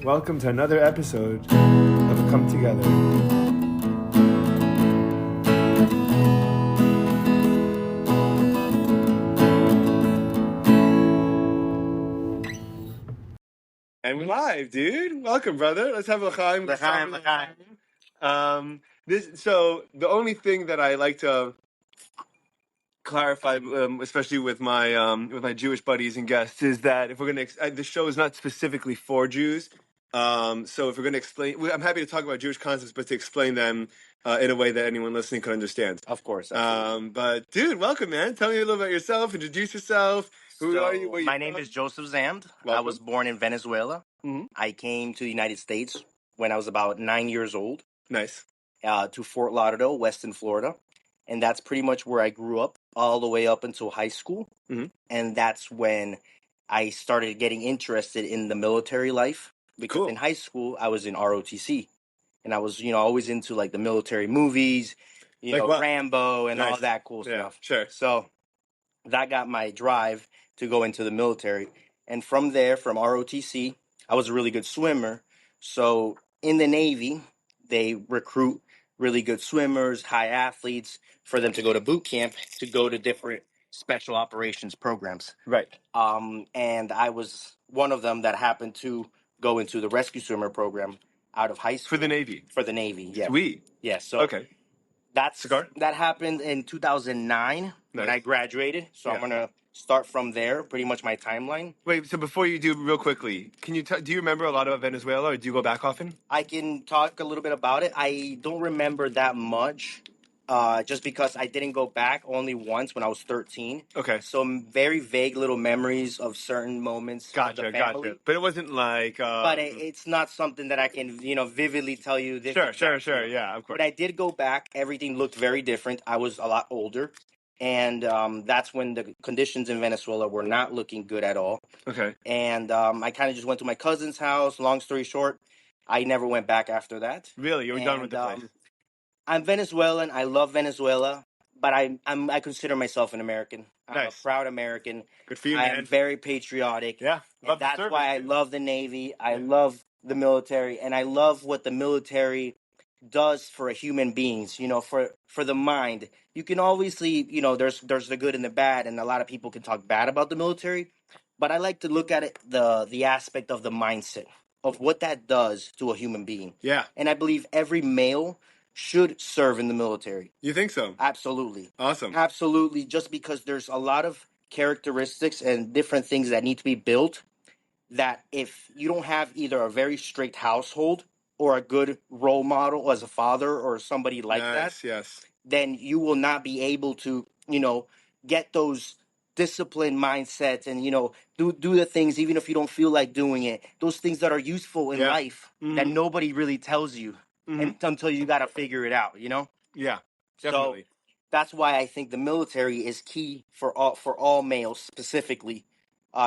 Welcome to another episode of A Come Together. And we're live, dude. Welcome, brother. Let's have a l'chaim. So the only thing that I like to clarify, especially with my Jewish buddies and guests, is that if we're gonna, the show is not specifically for Jews. So if we're gonna explain, I'm happy to talk about Jewish concepts, but to explain them in a way that anyone listening can understand. Of course. Absolutely. But dude, welcome, man. Tell me a little about yourself. Introduce yourself. Who are you? Where My you name from? is Joseph Zamd. I Welcome. was born in Venezuela. Mhm. I came to the United States when I was about 9 years old Nice. to Fort Lauderdale, Weston, Florida. And that's pretty much where I grew up all the way up until high school. Mhm. And that's when I started getting interested in the military life. Because Cool. in high school, I was in ROTC. And I was, always into like the military movies, Like what? Rambo and all Nice. that cool Yeah, stuff. sure. So that got my drive to go into the military. And from there, from ROTC, I was a really good swimmer. So in the Navy, they recruit really good swimmers, high athletes for them to go to boot camp to go to different special operations programs. Right. And I was one of them that happened to go into the rescue swimmer program out of high school. For the Navy. For the Navy, yeah. Sweet. Yeah, so Okay. that happened in 2009 when Nice. I graduated. So Yeah. I'm gonna start from there, pretty much my timeline. Wait, so before you do, real quickly, can you do you remember a lot about Venezuela, or do you go back often? I can talk a little bit about it. I don't remember that much, just because I didn't go back only once when I was 13. Okay. So very vague little memories of certain moments of the family. But it wasn't like. But it's not something that I can, vividly tell you this. Sure. Yeah, of course. When I did go back, everything looked very different. I was a lot older. And that's when the conditions in Venezuela were not looking good at all. Okay. And I kind of just went to my cousin's house. Long story short, I never went back after that. Really, you were done with the place. I'm Venezuelan. I love Venezuela, but I consider myself an American. I'm Nice. a proud American. Good for you, I man. am very patriotic. Yeah, And that's why I love the Navy. I love the military, and I love what the military does for a human beings. For the mind. You can obviously, there's the good and the bad, and a lot of people can talk bad about the military, but I like to look at it the aspect of the mindset of what that does to a human being. Yeah. And I believe every male should serve in the military. You think so? Absolutely. Awesome. Absolutely. Just because there's a lot of characteristics and different things that need to be built that if you don't have either a very strict household or a good role model as a father or somebody like that, Yes. then you will not be able to, get those disciplined mindsets and, do the things even if you don't feel like doing it. Those things that are useful in life that nobody really tells you until you got to figure it out, Yeah, definitely. So that's why I think the military is key for all males specifically,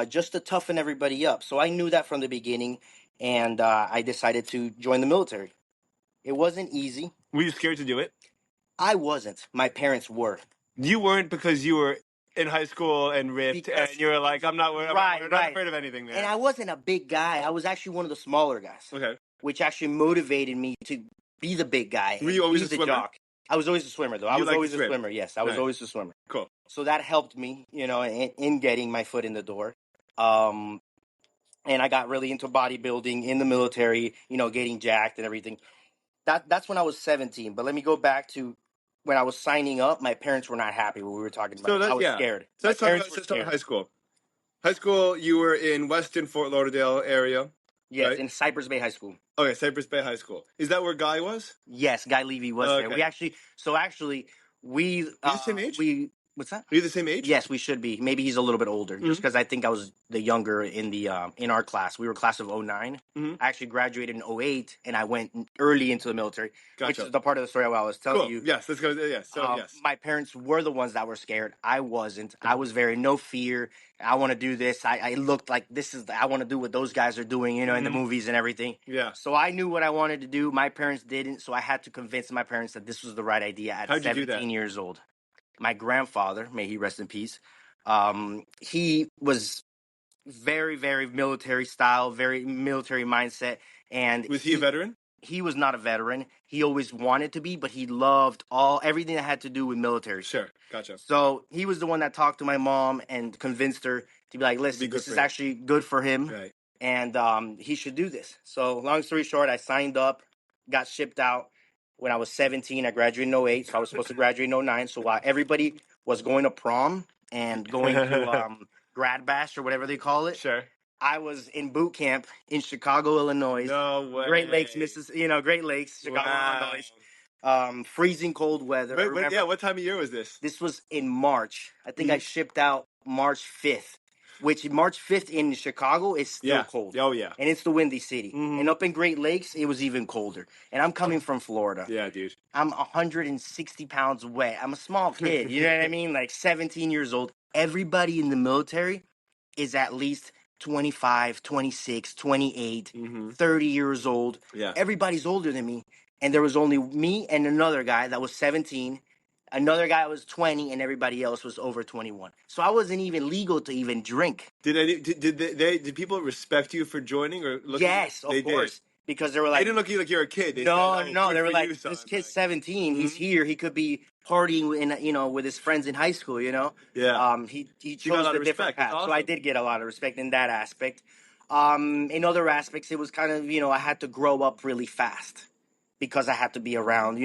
just to toughen everybody up. So I knew that from the beginning, and I decided to join the military. It wasn't easy. Were you scared to do it? I wasn't. My parents were. You weren't, because you were in high school and ripped, and you were like, I'm not afraid of anything, man. And I wasn't a big guy. I was actually one of the smaller guys. Okay. Which actually motivated me to be the big guy. Were you always be a the swimmer? jock. I was always a swimmer, though. I was always a swimmer. Yes, I was always a swimmer. Cool. So that helped me, in getting my foot in the door. And I got really into bodybuilding in the military, getting jacked and everything. That's when I was 17. But let me go back to when I was signing up. My parents were not happy what we were talking about. I was scared. So let's talk about high school. High school, you were in Weston, Fort Lauderdale area. Yes, right? in Cypress Bay High School. Okay, Cypress Bay High School. Is that where Guy was? Yes, Guy Levy was there. We actually, we the same age? What's that? Are you the same age? Yes, we should be. Maybe he's a little bit older, just because I think I was the younger in our class. We were class of 09. I actually graduated in 08, and I went early into the military, which is the part of the story I was telling you. Yes, let's go. Yes. So, yes. My parents were the ones that were scared. I wasn't. I was very no fear. I want to do this. I looked like I want to do what those guys are doing, in the movies and everything. Yeah. So I knew what I wanted to do. My parents didn't, so I had to convince my parents that this was the right idea at 17 years old. My grandfather, may he rest in peace, he was very, very military style, very military mindset. And Was he a veteran? he was not a veteran. He always wanted to be, but he loved everything that had to do with military stuff. Sure, gotcha. So he was the one that talked to my mom and convinced her to be like, Be listen, good this for is him. actually good for him, Right. and he should do this. So long story short, I signed up, got shipped out when I was 17. I graduated in '08, so I was supposed to graduate in '09. So while everybody was going to prom and going to grad bash or whatever they call it, Sure. I was in boot camp in Chicago, Illinois. No way. Great Lakes, Great Lakes, Chicago, Wow. Illinois. Freezing cold weather. I remember Yeah, what time of year was this? this was in March. I think I Mhm. shipped out March 5th, which March 5th in Chicago is still Yeah. cold. Oh, yeah. And it's the windy city. Mhm. And up in Great Lakes, it was even colder. And I'm coming from Florida. Yeah, dude. I'm 160 pounds wet. I'm a small kid. You know what I mean? Like 17 years old. Everybody in the military is at least 25, 26, 28, Mhm. 30 years old. Yeah. Everybody's older than me. And there was only me and another guy that was 17. Another guy was 20, and everybody else was over 21. So I wasn't even legal to even drink. Did people respect you for joining or looking? Yes, of They course. did. Because they were They like, didn't look at you like you're a kid. They no, said, "Oh, no. good They were for like, you, son." this kid's Like, 17. He's Mhm. here. He could be partying with his friends in high school. Yeah. He You got a chose lot the of different respect. That's path. So I awesome. did get a lot of respect in that aspect. In other aspects, it was kind of I had to grow up really fast because I had to be around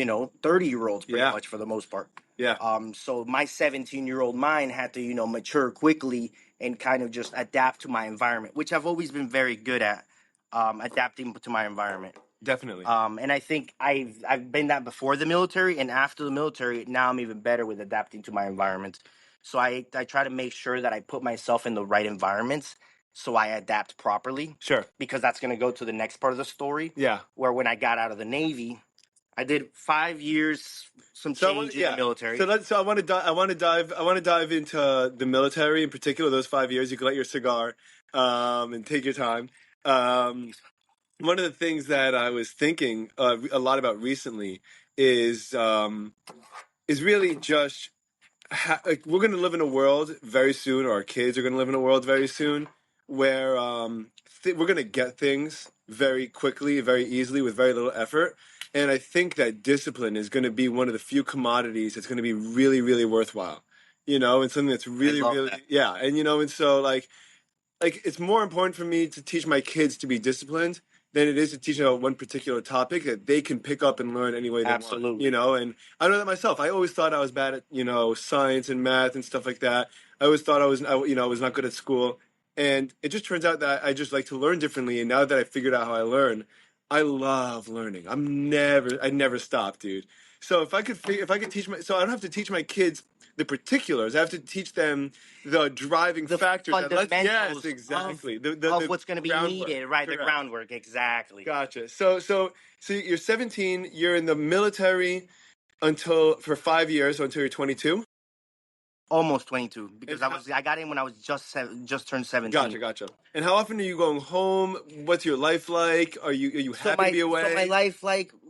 30-year-olds pretty Yeah. much for the most part. Yeah. So my 17-year-old mind had to mature quickly and kind of just adapt to my environment, which I've always been very good at, adapting to my environment. Definitely. And I think I've been that before the military, and after the military, now I'm even better with adapting to my environment. So I try to make sure that I put myself in the right environments so I adapt properly, Sure. because that's going to go to the next part of the story. Yeah. Where when I got out of the Navy, I did 5 years, some So change in the military. I want to dive into the military in particular. Those 5 years, you can light your cigar, and take your time. One of the things that I was thinking a lot about recently is really just like we're going to live in a world very soon, or our kids are going to live in a world very soon, where we're going to get things very quickly, very easily, with very little effort. And I think that discipline is going to be one of the few commodities that's going to be really, really worthwhile. And something that's really, love really, that. yeah. And so like it's more important for me to teach my kids to be disciplined than it is to teach them about one particular topic that they can pick up and learn any way they want. Absolutely. And I know that myself. I always thought I was bad at science and math and stuff like that. I always thought I was not good at school, and it just turns out that I just like to learn differently. And now that I figured out how I learn, I love learning. I never stop, dude. So if I could teach so I don't have to teach my kids the particulars. I have to teach them the driving The factors. fundamentals Exactly. of what's going to be groundwork. needed, right? Correct. The groundwork, exactly. Gotcha. So you're 17. You're in the military for 5 years, so until you're 22. Almost 22, because And I got in when I was just turned 17. Gotcha. And how often are you going home? What's your life like? Are you happy to be away? So my life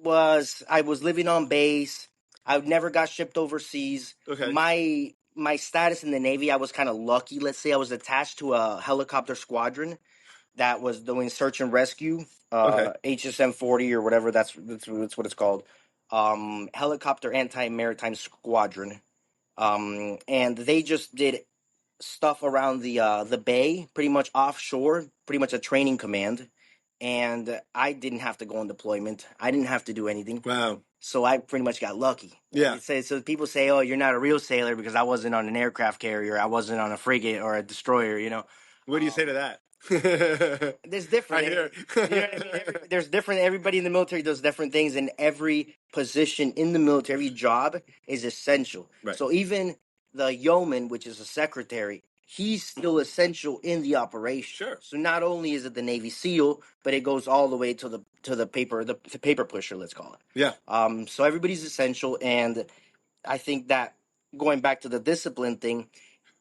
was I was living on base. I never got shipped overseas. Okay. My status in the Navy, I was kind of lucky. Let's say I was attached to a helicopter squadron that was doing search and rescue, Okay. HSM 40 or whatever. That's what it's called. Helicopter anti-maritime squadron. And they just did stuff around the bay, pretty much offshore, pretty much a training command. And I didn't have to go on deployment. I didn't have to do anything. Wow. So I pretty much got lucky. Yeah. So people say, "Oh, you're not a real sailor because I wasn't on an aircraft carrier. I wasn't on a frigate or a destroyer." What do you say to that? There's different. I hear. You know what I mean? There's different. Everybody in the military does different things, and every position in the military, every job is essential. Right. So even the yeoman, which is a secretary, he's still essential in the operation. Sure. So not only is it the Navy SEAL, but it goes all the way to the paper pusher, let's call it. Yeah. So everybody's essential, and I think that going back to the discipline thing,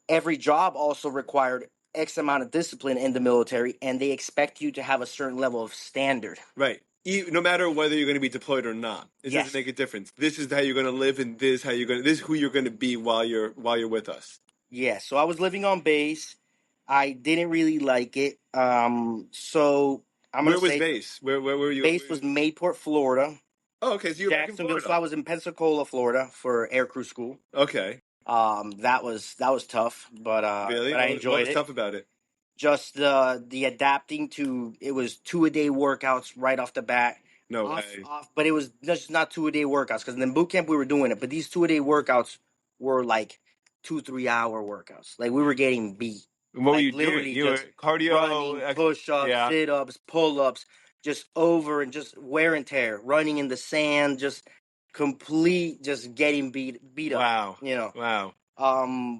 every job also required X amount of discipline in the military, and they expect you to have a certain level of standard. Right. No matter whether you're going to be deployed or not, it Yes. doesn't make a difference. This is how you're going to live, and this is who you're going to be while you're with us. Yeah. So I was living on base. I didn't really like it. So I'm Where gonna was say base? Where were you? base was Mayport, Florida. Oh, okay. So you're back in Jacksonville. So Florida. I was in Pensacola, Florida, for air crew school. Okay. That was tough, Really? but I What enjoyed was it. tough about it? Just the adapting to it was 2-a-day workouts right off the bat. No way. But it was just not 2-a-day workouts because in boot camp we were doing it, but these 2-a-day workouts were like 2-3 hour workouts. Like we were getting beat. And what were Like you doing? literally You were just cardio. running, push-ups, Yeah. sit-ups, pull-ups, just over and just wear and tear, running in the sand, just complete, just getting beat up. Wow. You know. Wow.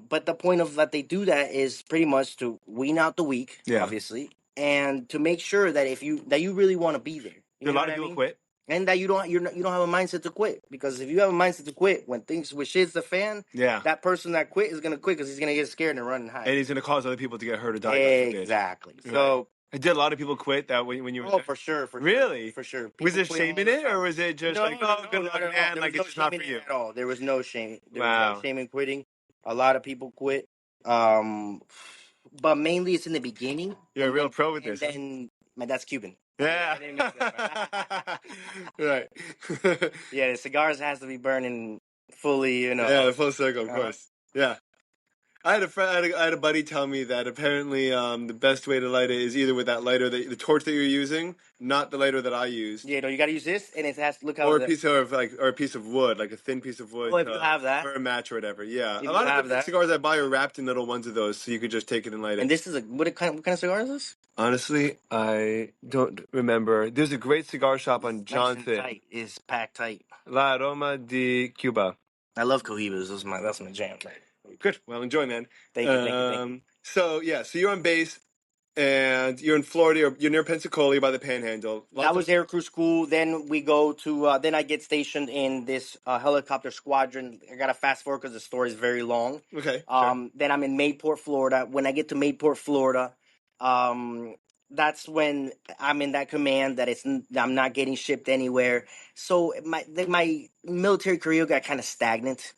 But the point of that they do that is pretty much to wean out the weak, Yeah. obviously, and to make sure that you really want to be there. Did You a know lot what of I people mean? quit? And that you don't have a mindset to quit, because if you have a mindset to quit when shit's the fan, Yeah. that person that quit is gonna quit because he's gonna get scared and run and hide. And he's going to cause other people to get hurt or die, God forbid. Exactly. Right. So, Did a lot of people quit that when you were oh, there? for sure, Really? for sure. Was People there quit all shame in the it, or time. was it just No, like, oh, good not luck, at all. man, There like was no it's just not shame for in you? it at all. There was no shame. There was no Wow. shame in quitting. A lot of people quit. Um, but mainly it's in the beginning. You're a real pro with And this, huh? then my dad's Cuban. Yeah. I didn't mix that. Right. Yeah, the cigars has to be burning fully, Yeah, the full circle, of Uh-huh. course. Yeah. I had a friend, I had a buddy tell me that apparently the best way to light it is either with that lighter, the torch that you're using, not the lighter that I used, Yeah, no, you got to use this, and it has to look how or a piece of or a piece of wood, like a thin piece of wood, Oh, if you have that. for a match or whatever. Yeah, If a you lot of have the that. cigars I buy are wrapped in little ones of those, so you could just take it and light And it. this is what kind of cigar is this? Honestly, I don't remember. There's a great cigar shop on It's nice and Johnson, tight. It's packed tight. La Aroma de Cuba. I love Cohibas. That's my jam. Good. Well, enjoy, man. Thank you, thank you. So yeah, so you're on base, and you're in Florida. You're near Pensacola, by the Panhandle. That was air crew school. Then we go to. Then I get stationed in this helicopter squadron. I gotta fast forward because the story is very long. Okay. Sure. Then I'm in Mayport, Florida. When I get to Mayport, Florida, that's when I'm in that command that I'm not getting shipped anywhere. So my military career got kind of stagnant,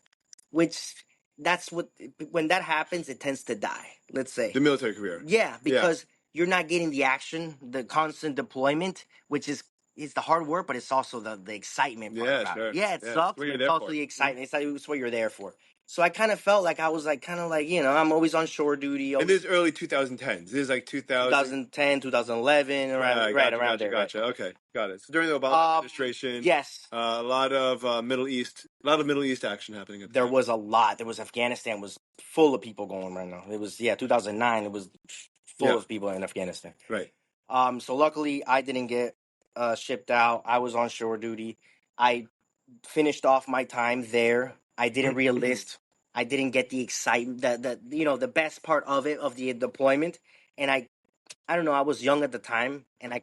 which that's what when that happens, it tends to die. Let's say The military career. yeah, because you're not getting the action, the constant deployment, which is it's the hard work, but it's also the excitement part Yeah, about sure. it. Yeah, it Yeah, sucks, what but you're it's there also for. the excitement. It's what you're there for. So I kind of felt like I was like kind of like I'm always on shore duty. And this is early 2010s. This is like 2000. 2010, 2011, around around there. Gotcha. Okay, got it. So during the Obama administration, Yes, a lot of Middle East action happening at the there time. was a lot. There was Afghanistan was full of people going right now. It was 2009. It was full of people in Afghanistan. Right. So luckily I didn't get shipped out. I was on shore duty. I finished off my time there. I didn't re-enlist. I didn't get the excitement, the best part of it, of the deployment. And I don't know, I was young at the time, and I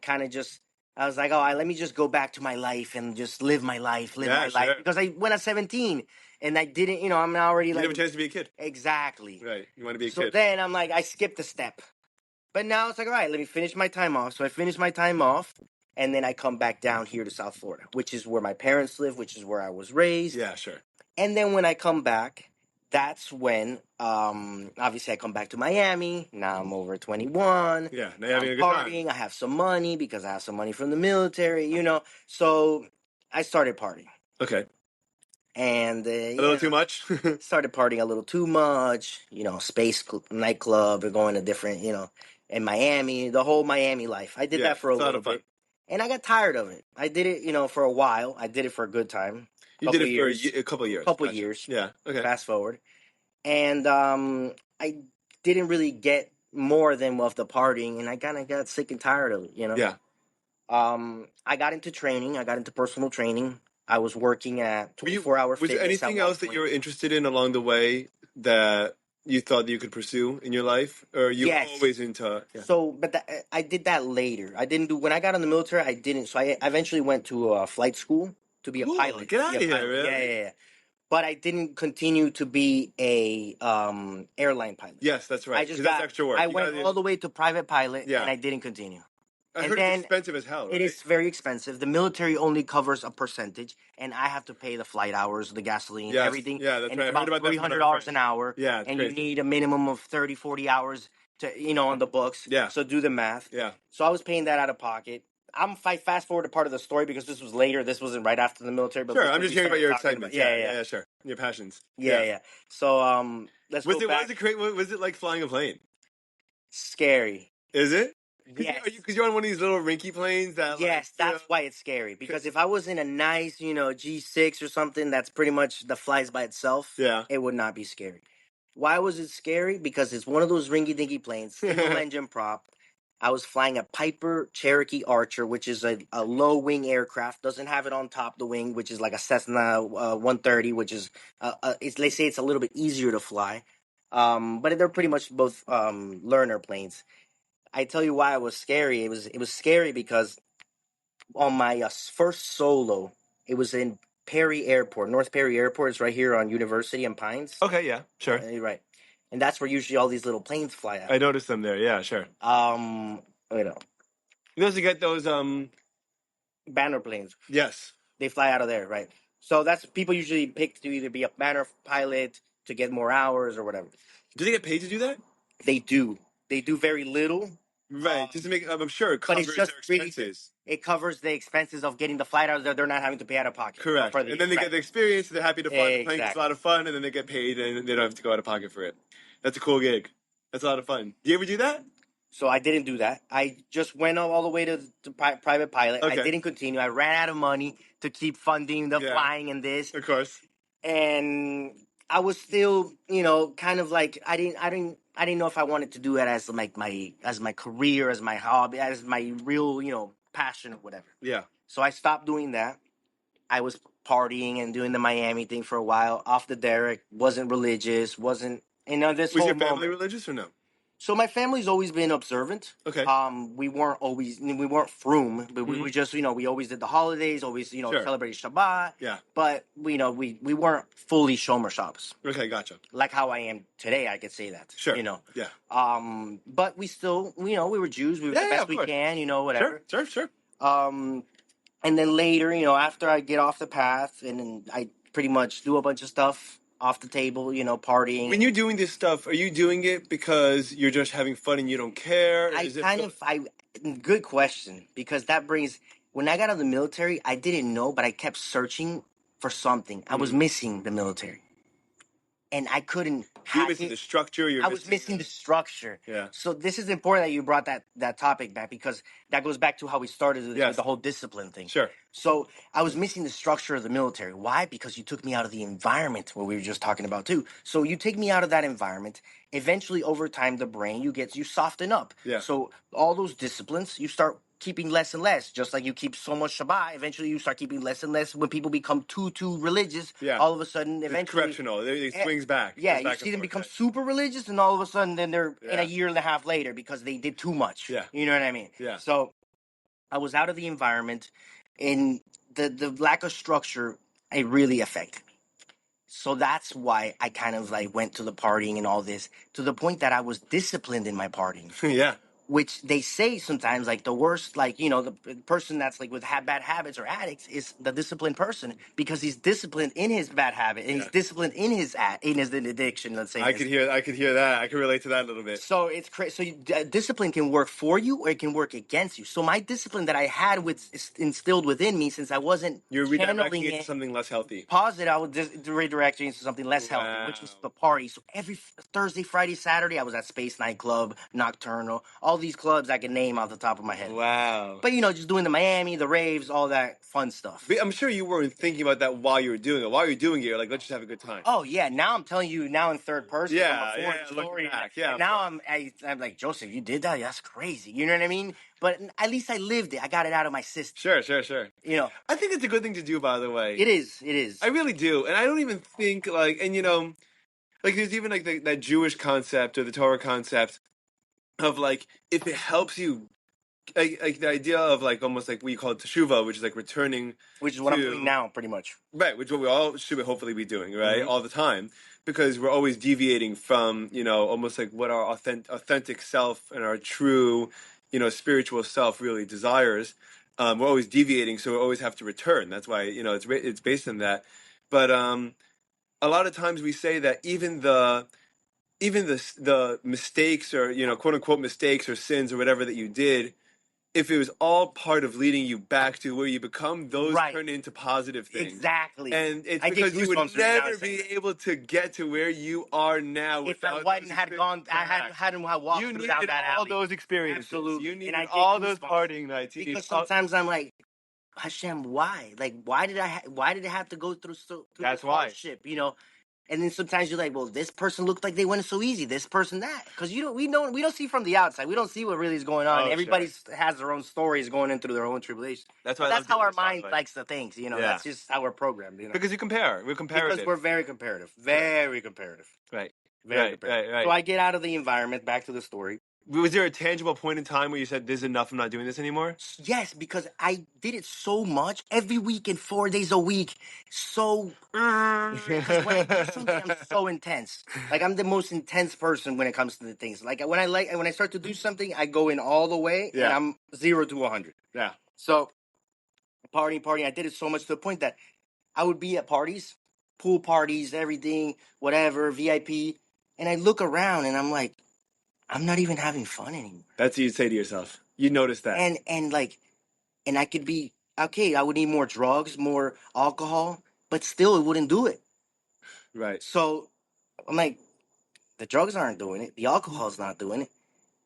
was like, oh, let me just go back to my life and just live my life, Sure. because I went at 17, and I didn't, I'm already You like, didn't have a chance to be a kid. exactly. Right. You want to be a So kid. then I'm like, I skipped a step. But now it's like, all right, let me finish my time off. So I finish my time off, and then I come back down here to South Florida, which is where my parents live, which is where I was raised. Yeah, sure. And then when I come back, that's when, obviously, I come back to Miami. Now I'm over 21. Yeah, now I'm you're having a good time. partying. I have some money because I have some money from the military, So I started partying. Okay. And A little too much. started partying a little too much, nightclub, or going to different, in Miami, the whole Miami life. I did that for a little bit. And I got tired of it. I did it, for a while. I did it for a good time. You did it for a couple of years. Couple years. Yeah. Okay. Fast forward. And I didn't really get more than of the partying, and I kind of got sick and tired of it, Yeah. I got into training. I got into personal training. I was working at 24-hour Was fitness. there anything else that you were interested in along the way that you thought you could pursue in your life, or you were always into? Yeah. So, but I did that later. I didn't do when I got in the military. I didn't. So I eventually went to a flight school to be a pilot. Get out of here, really? Yeah. But I didn't continue to be a airline pilot. Yes, that's right. Because that's extra work. I went all the way to private pilot, and I didn't continue. I heard it's expensive as hell, right? It is very expensive. The military only covers a percentage, and I have to pay the flight hours, the gasoline, everything. Yeah, that's and right. It's about $300 an hour. Yeah, it's and crazy. You need a minimum of 30, 40 hours on the books. Yeah. So do the math. Yeah. So I was paying that out of pocket. If I fast forward to part of the story because this was later. This wasn't right after the military. But Sure. before I'm just we hearing about started your talking excitements. yeah. Sure. Your passions. Yeah. So let's Was go it back. was it great? Was it like flying a plane? Scary. Is it? Yes. Because you're on one of these little rinky planes that Yes, like, that's why it's scary. Because if I was in a nice, G6 or something that's pretty much that flies by itself, Yeah. it would not be scary. Why was it scary? Because it's one of those rinky dinky planes, single engine prop. I was flying a Piper Cherokee Archer, which is a low wing aircraft. Doesn't have it on top of the wing, which is like a Cessna 130, which is they say it's a little bit easier to fly. But they're pretty much both learner planes. I tell you why it was scary. It was scary because on my first solo, it was in Perry Airport, North Perry Airport. It's right here on University and Pines. Okay, yeah, sure. Right, and that's where usually all these little planes fly out. I noticed them there. Yeah, sure. You also get those Banner planes. Yes. They fly out of there, right? So that's people usually pick to either be a banner pilot to get more hours or whatever. Do they get paid to do that? They do. They do very little. Right, just to make. I'm sure it But covers it's just their really expenses. it covers the expenses of getting the flight out of there. They're not having to pay out of pocket. Correct. For the, And then they get the experience. They're happy to fly the plane. It's a Exactly. lot of fun, and then they get paid, and they don't have to go out of pocket for it. That's a cool gig. That's a lot of fun. Do you ever do that? So I didn't do that. I just went all the way to private pilot. Okay. I didn't continue. I ran out of money to keep funding the flying and this. Of course. And I was still, kind of like I didn't know if I wanted to do it as like my career, as my hobby, as my real, passion or whatever. Yeah. So I stopped doing that. I was partying and doing the Miami thing for a while, off the derrick, wasn't religious, wasn't this Was whole your family moment. religious or no? So my family's always been observant. Okay. We weren't froom, but we were just, we always did the holidays, always, Sure. celebrated Shabbat. Yeah. But we weren't fully Shomer shops. Okay, gotcha. Like how I am today, I could say that. Sure. Yeah. But we still, we were Jews. We were the best we can, whatever. Sure. And then later, after I get off the path and then I pretty much do a bunch of stuff off the table, partying. When you're doing this stuff, are you doing it because you're just having fun and you don't care? Good question, because that brings, when I got out of the military, I didn't know, but I kept searching for something. I was missing the military. And I couldn't You're missing the structure. I was missing the structure. Yeah. So this is important that you brought that topic back, because that goes back to how we started with the whole discipline thing. Sure. So I was missing the structure of the military. Why? Because you took me out of the environment, what we were just talking about too. So you take me out of that environment. Eventually, over time, the brain you soften up. Yeah. So all those disciplines you start keeping less and less. Just like you keep so much Shabbat, eventually you start keeping less and less. When people become too religious, all of a sudden, eventually, it's correctional. It swings back. Yeah, you see them become super religious, and all of a sudden, then they're in a year and a half later because they did too much. Yeah. You know what I mean? Yeah. So I was out of the environment, and the lack of structure, it really affected me. So that's why I kind of like went to the partying and all this, to the point that I was disciplined in my partying. Yeah. Which they say sometimes, like the worst, like, the person that's like with bad habits or addicts is the disciplined person, because he's disciplined in his bad habit and he's disciplined in his addiction. Let's say I could hear that. I can relate to that a little bit. So it's crazy. So discipline can work for you or it can work against you. So my discipline that I had instilled within me, since I wasn't You're redirecting it it to something less healthy. positive, I would redirect it into something less healthy, which was the party. So every Thursday, Friday, Saturday, I was at Space Nightclub, Nocturnal, all these clubs I can name off the top of my head. Wow. But just doing the Miami, the raves, all that fun stuff. But I'm sure you weren't thinking about that while you were doing it. While you're doing it, you're like, let's just have a good time. Oh yeah, now I'm telling you now in third person. Looking back. Yeah. And now I'm like, Joseph, you did that? That's crazy. You know what I mean? But at least I lived it. I got it out of my system. Sure. I think it's a good thing to do, by the way. It is. I really do. And I don't even think like there's even like that Jewish concept or the Torah concept of like, if it helps you, like the idea of like almost like we call it teshuvah, which is like returning, which is what I'm doing now, pretty much. Right, which is what we all should hopefully be doing, right, all the time, because we're always deviating from almost like what our authentic self and our true, spiritual self really desires. We're always deviating, so we always have to return. That's why it's based on that. But a lot of times we say that even the even the mistakes or quote unquote mistakes or sins or whatever that you did, if it was all part of leading you back to where you become, those Right. turn into positive things. Exactly. And it's I get because you would goosebumps right now never saying be that. able to get to where you are now If I without hadn't those had gone, I hadn't walked You through down needed that all alley. those experiences. Absolutely. You And needed I get all those goosebumps partying nights. You need because all... sometimes I'm like, Hashem, why? Like, why did why did it have to go through That's this why. hardship? And then sometimes you're like, well, this person looked like they went so easy. This person that, because we don't see from the outside. We don't see what really is going on. Oh, Everybody sure. has their own stories going in through their own tribulations. That's But why I love that's how doing our this, by the mind way. likes to think. Yeah. That's just how we're programmed. Because you compare. We're comparative. Because we're very comparative. Very comparative. Right. Very Right. comparative. Right. So I get out of the environment, back to the story. Was there a tangible point in time where you said, "This is enough. I'm not doing this anymore"? Yes, because I did it so much every weekend, 4 days a week. So, because when I do something, I'm so intense. Like I'm the most intense person when it comes to the things. Like when I start to do something, I go in all the way, and Yeah. I'm 0 to 100. Yeah. So, partying. I did it so much to the point that I would be at parties, pool parties, everything, whatever, VIP, and I look around and I'm like, I'm not even having fun anymore. That's what you'd say to yourself. You notice that. And I could be okay. I would need more drugs, more alcohol, but still, it wouldn't do it. Right. So I'm like, the drugs aren't doing it. The alcohol's not doing it.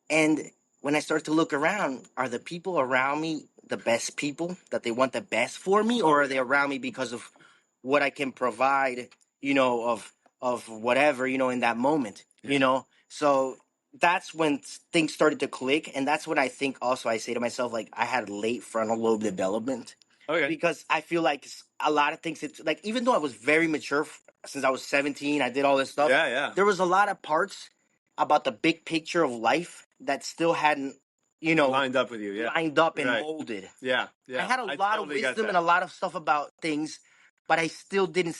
And when I start to look around, are the people around me the best people that they want the best for me, or are they around me because of what I can provide? Of whatever in that moment. So that's when things started to click, and that's when I think also I say to myself like I had late frontal lobe development. Okay. Because I feel like a lot of things. It's like even though I was very mature since I was 17, I did all this stuff. Yeah, yeah. There was a lot of parts about the big picture of life that still hadn't, lined up with you. Yeah. lined up and Right. molded. Yeah. Yeah. I had a lot totally of get wisdom that. and a lot of stuff about things, but I still didn't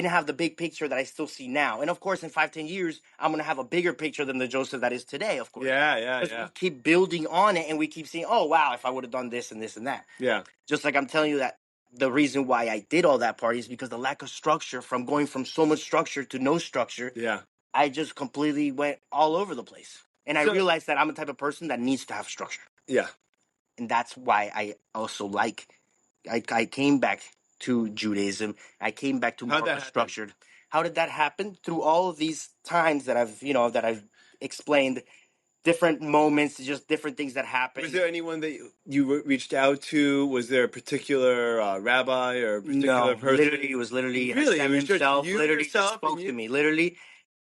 have the big picture that I still see now. And of course, in 5-10 years, I'm gonna have a bigger picture than the Joseph that is today. Of course. Yeah. Yeah. Because Yeah. we keep building on it, and we keep saying, "Oh wow, if I would have done this and this and that." Yeah. Just like I'm telling you that the reason why I did all that party is because the lack of structure, from going from so much structure to no structure, Yeah. I just completely went all over the place. And I So- realized that I'm the type of person that needs to have structure. Yeah. And that's why I also I came back to Judaism. I came back to How'd more that of a happen? structured. How did that happen? Through all of these times that I've explained, different moments, just different things that happened. Was there anyone that you reached out to? Was there a particular rabbi or a particular person? Literally, it was literally Really? Hashem It was just himself. you, Literally yourself, just spoke and you? to me. Literally,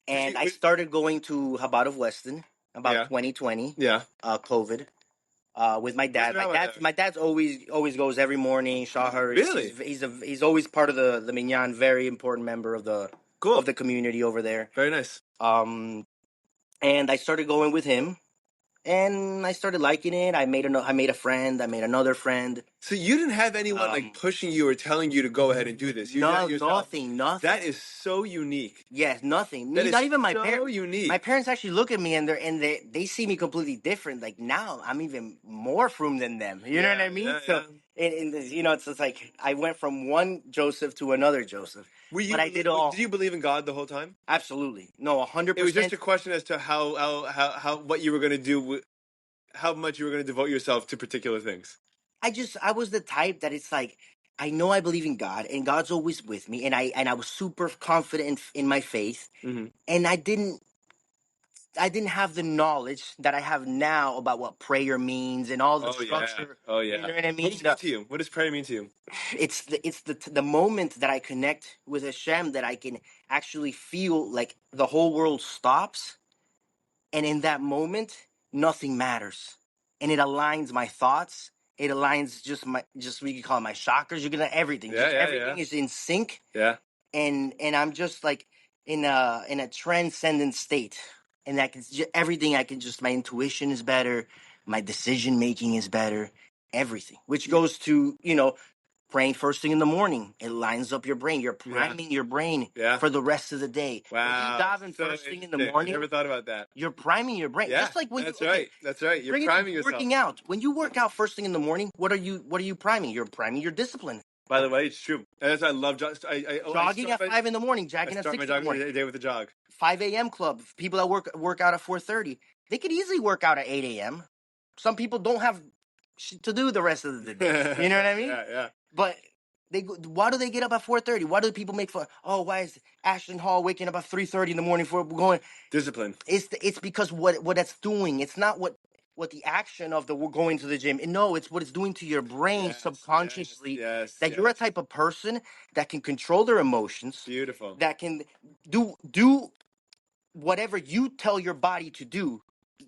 and I started going to Chabad of Weston about Yeah. 2020. Yeah. COVID. With my dad. the rabbi there? My dad's always goes every morning. Shahar. Really? He's always part of the minyan. Very important member of the Cool. of the community over there. Very nice. And I started going with him, and I started liking it. I made a friend. I made another friend. So you didn't have anyone like pushing you or telling you to go ahead and do this. You did it yourself. Nothing. That is so unique. Yes, nothing. That Not is even my so parents. unique. My parents actually look at me and they see me completely different. Like now, I'm even more frum than them. You know what I mean? Yeah, So, it's like I went from one Joseph to another Joseph. But I did all. Did you believe in God the whole time? Absolutely, no, 100%. It was just a question as to how what you were going to do, how much you were going to devote yourself to particular things. I was the type that it's like I know I believe in God and God's always with me, and I was super confident in my faith, and I didn't have the knowledge that I have now about what prayer means and all the structure. Oh yeah. You know what I mean? What does it mean to you? What does prayer mean to you? It's the moment that I connect with Hashem that I can actually feel like the whole world stops, and in that moment nothing matters, and it aligns my thoughts. It aligns just we could call it my chakras. You're gonna everything. Everything is in sync. Yeah. And I'm just like in a transcendent state, and everything I can just my intuition is better, my decision making is better, everything, which goes to praying first thing in the morning. It lines up your brain. You're priming your brain for the rest of the day. Wow. When you dive So first thing in the interesting. morning, I never thought about that. you're priming your brain. Yeah, Just like when that's you, right. That's right. You're priming yourself. Working out. When you work out first thing in the morning, what are you priming? You're priming your discipline. By the way, it's true. And that's why I love Jogging at 5 in the morning, I jogging at start 6 my in the jogging morning. day with a jog. 5 a.m. club. People that work out at 4:30, they could easily work out at 8 a.m. Some people don't have shit to do the rest of the day. You know what I mean? Yeah. But why do they get up at 4:30? Why do people make fun? Oh, why is Ashton Hall waking up at 3:30 in the morning for going? Discipline. It's because what that's doing. It's not what the action of the going to the gym. No, it's what it's doing to your brain subconsciously. Yes. You're a type of person that can control their emotions. Beautiful. That can do whatever you tell your body to do.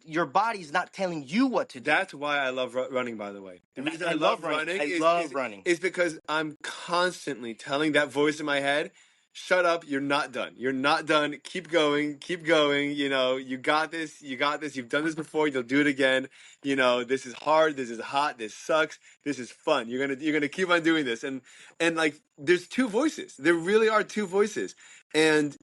Your body's not telling you what to do. That's why I love running, by the way. The reason I love love running running. is because I'm constantly telling that voice in my head, shut up, you're not done. You're not done. Keep going, keep going. You know, you got this, you got this. You've done this before, you'll do it again. You know, this is hard, this is hot, this sucks, this is fun. You're gonna keep on doing this. And like there's two voices. There really are two voices. And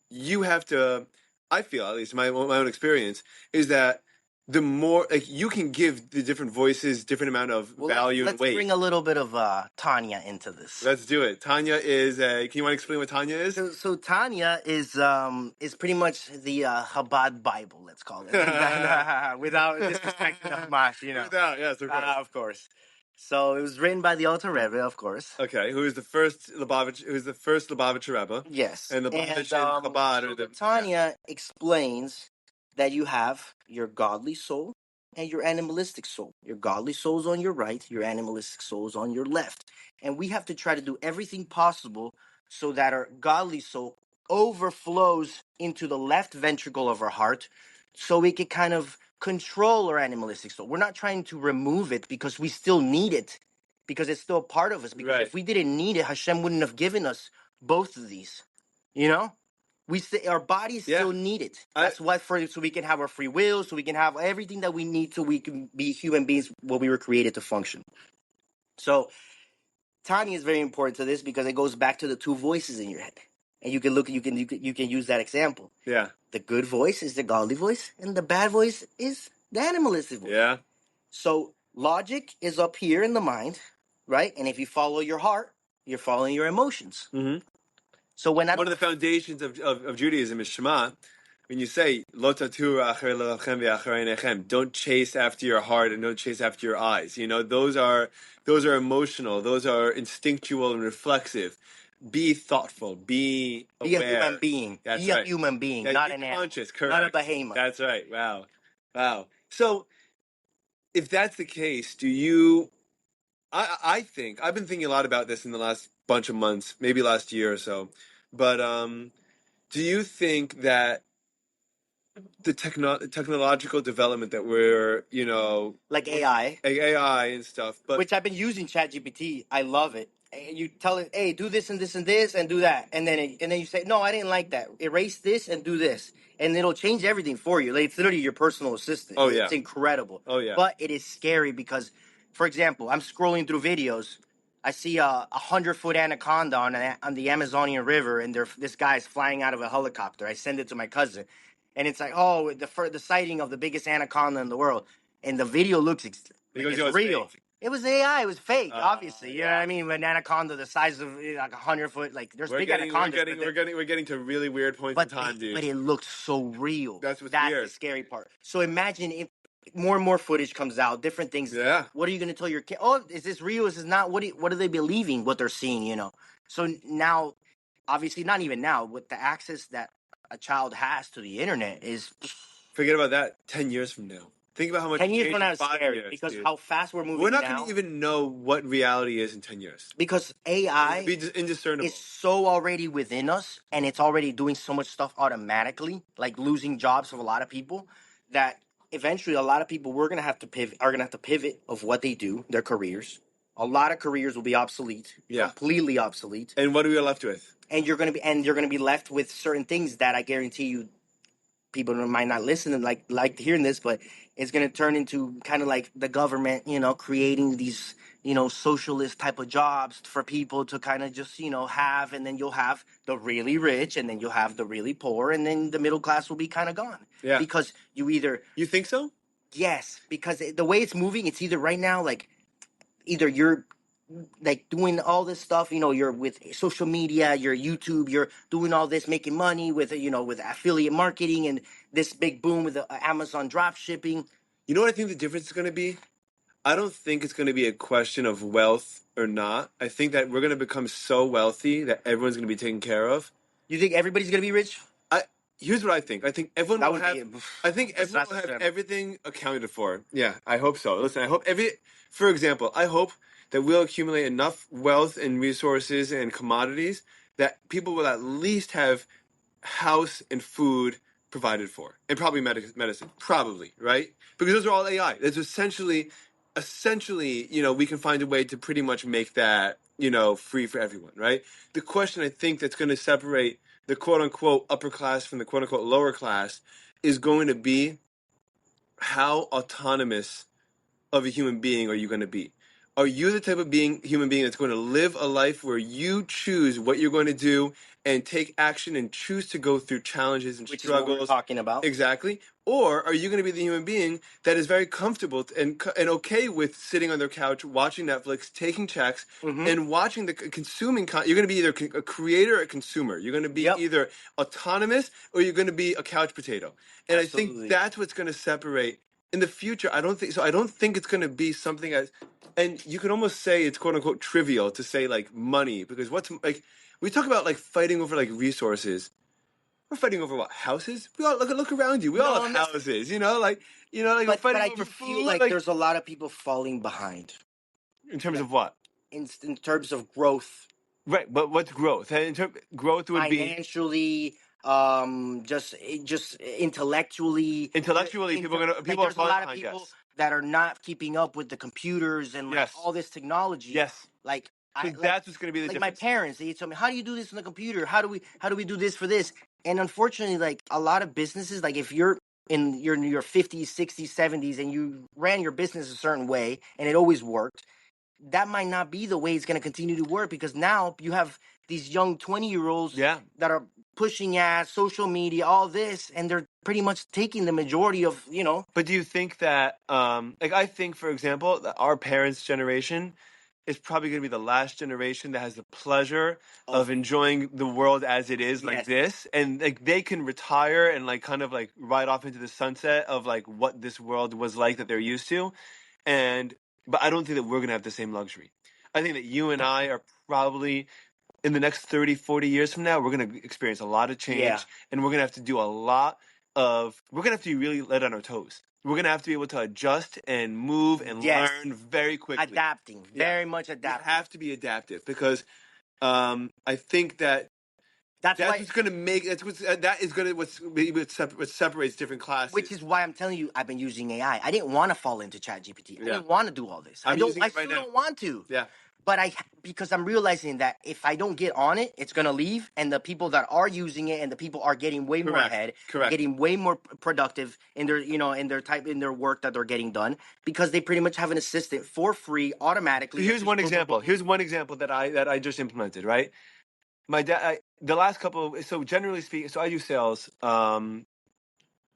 you have to, I feel, at least my own experience, is that the more like you can give the different voices different amount of value and weight. Let's bring a little bit of Tanya into this. Let's do it. Tanya is. Can you want to explain what Tanya is? So Tanya is pretty much the Chabad Bible. Let's call it without disrespecting Ahmash, you know. Without, yes, of course. Of course. So it was written by the Alter Rebbe, of course. Okay, who is the first Lubavitch? Who is the first Lubavitcher Rebbe? Yes. And Lubavitch and Chabad are the. Tanya explains that you have your godly soul and your animalistic soul. Your godly soul is on your right, your animalistic soul is on your left. And we have to try to do everything possible so that our godly soul overflows into the left ventricle of our heart so we can kind of control our animalistic soul. We're not trying to remove it because we still need it, because it's still a part of us. Because if we didn't need it, Hashem wouldn't have given us both of these. You know? Our bodies still need it. That's why so we can have our free will, so we can have everything that we need so we can be human beings what we were created to function. So Tanya is very important to this because it goes back to the two voices in your head. And you can use that example. Yeah. The good voice is the godly voice, and the bad voice is the animalistic voice. Yeah. So logic is up here in the mind, right? And if you follow your heart, you're following your emotions. Mm-hmm. So one of the foundations of Judaism is Shema. When you say Lo tatu acher lelachem ve'acher einechem, don't chase after your heart and don't chase after your eyes. You know, those are emotional, those are instinctual and reflexive. Be thoughtful. Be aware. Be a human being. That's be right. a human being, not an animal. Conscious, correct. Not a behemoth. That's right. Wow. So, if that's the case, do you? I think I've been thinking a lot about this in the last bunch of months, maybe last year or so. But do you think that the technological development that we're, like AI and stuff, but which I've been using ChatGPT, I love it. And you tell it, hey, do this and this and this and do that, and then you say, no, I didn't like that. Erase this and do this, and it'll change everything for you. Like, it's literally your personal assistant. Oh yeah, it's incredible. Oh yeah, but it is scary because, for example, I'm scrolling through videos. I see a 100-foot anaconda on the Amazonian River, and this guy's flying out of a helicopter. I send it to my cousin, and it's like, oh, the sighting of the biggest anaconda in the world, and the video looks it's real. Fake. It was AI. It was fake, obviously. You know what I mean? An anaconda the size of like 100-foot, like there's big anacondas. We're getting to really weird points in time, dude. But it looks so real. That's weird. The scary part. So imagine if more and more footage comes out, different things. Yeah. What are you going to tell your kid? Oh, is this real? Is this not? What are they believing? What they're seeing? You know. So now, obviously, not even now, with the access that a child has to the internet is. Forget about that. 10 years from now. Think about how much 10 years from now is scary because how fast we're moving. We're not going to even know what reality is in 10 years. Because AI indiscernible. Is so already within us, and it's already doing so much stuff automatically, like losing jobs of a lot of people, that eventually a lot of people are going to have to pivot of what they do, their careers. A lot of careers will be obsolete. Yeah. Completely obsolete. And what are we left with? And you're going to be left with certain things that I guarantee you people might not listen and like hearing this, but it's going to turn into kind of like the government, creating these, socialist type of jobs for people to kind of just, have, and then you'll have the really rich and then you'll have the really poor, and then the middle class will be kind of gone. Yeah. Because You think so? Yes, because the way it's moving, it's either right now, like either you're like doing all this stuff, you're with social media, you're YouTube, you're doing all this, making money with with affiliate marketing and this big boom with the Amazon drop shipping. You know what I think the difference is going to be? I don't think it's going to be a question of wealth or not. I think that we're going to become so wealthy that everyone's going to be taken care of. You think everybody's gonna be rich? Here's what I think. I think everyone That will would have. be. I think That's everyone not will have sustainable. everything accounted for. Yeah, I hope so. Listen, I hope For example, I hope that we'll accumulate enough wealth and resources and commodities that people will at least have house and food provided for, and probably medicine, probably, right? Because those are all AI. That's essentially, we can find a way to pretty much make that, free for everyone, right? The question I think that's going to separate the quote unquote upper class from the quote unquote lower class is going to be how autonomous of a human being are you going to be? Are you the type of human being that's going to live a life where you choose what you're going to do and take action and choose to go through challenges and Which is what we're struggles? talking about. Exactly. Or are you going to be the human being that is very comfortable and okay with sitting on their couch, watching Netflix, taking checks, and watching the consuming You're going to be either a creator or a consumer. You're going to be Yep. either autonomous or you're going to be a couch potato. And I think Absolutely. that's what's going to separate in the future. I don't think it's going to be something as, and you can almost say it's quote unquote trivial to say like money, because what's like, we talk about like fighting over like resources. We're fighting over what? Houses? We all look around you. We all have houses, like we're But fighting I over do feel food, like there's a lot of people falling behind in terms of what? in terms of growth. Right, but what's growth? Growth would be Financially, just intellectually. intellectually. Like People are there's a falling lot of behind. people Yes, that are not keeping up with the computers and like yes, all this technology. yes. Like So that's what's going to be the like my difference. parents, they tell me, "How do you do this on the computer? How do we do this for this?" And unfortunately, like a lot of businesses, like if you're in your 50s, 60s, 70s, and you ran your business a certain way and it always worked, that might not be the way it's going to continue to work, because now you have these young 20-year-olds Yeah. that are pushing ads, social media, all this, and they're pretty much taking the majority of, But do you think that, like, I think, for example, that our parents' generation is probably going to be the last generation that has the pleasure of enjoying the world as it is, like Yes. this, and like they can retire and like kind of like ride off into the sunset of like what this world was like that they're used to, but I don't think that we're going to have the same luxury. I think that you and I are probably in the next 30, 40 years from now, we're going to experience a lot of change, Yeah. and we're going to have to do a lot we're going to have to be really let on our toes. We're going to have to be able to adjust and move and Yes. learn very quickly. Adapting, very much adapting. We have to be adaptive because I think that That's why, what's going to make what separates different classes. which is why I'm telling you, I've been using AI. I didn't want to fall into ChatGPT. I Yeah. didn't want to do all this. I'm using it I right still now. don't want to. Yeah. But because I'm realizing that if I don't get on it, it's gonna leave, and the people that are using it and the people are getting way more ahead, Correct. getting way more productive in their, in their work that they're getting done, because they pretty much have an assistant for free automatically. So here's one example. Here's one example that I just implemented. Right, my dad. The last couple. So generally speaking, so I do sales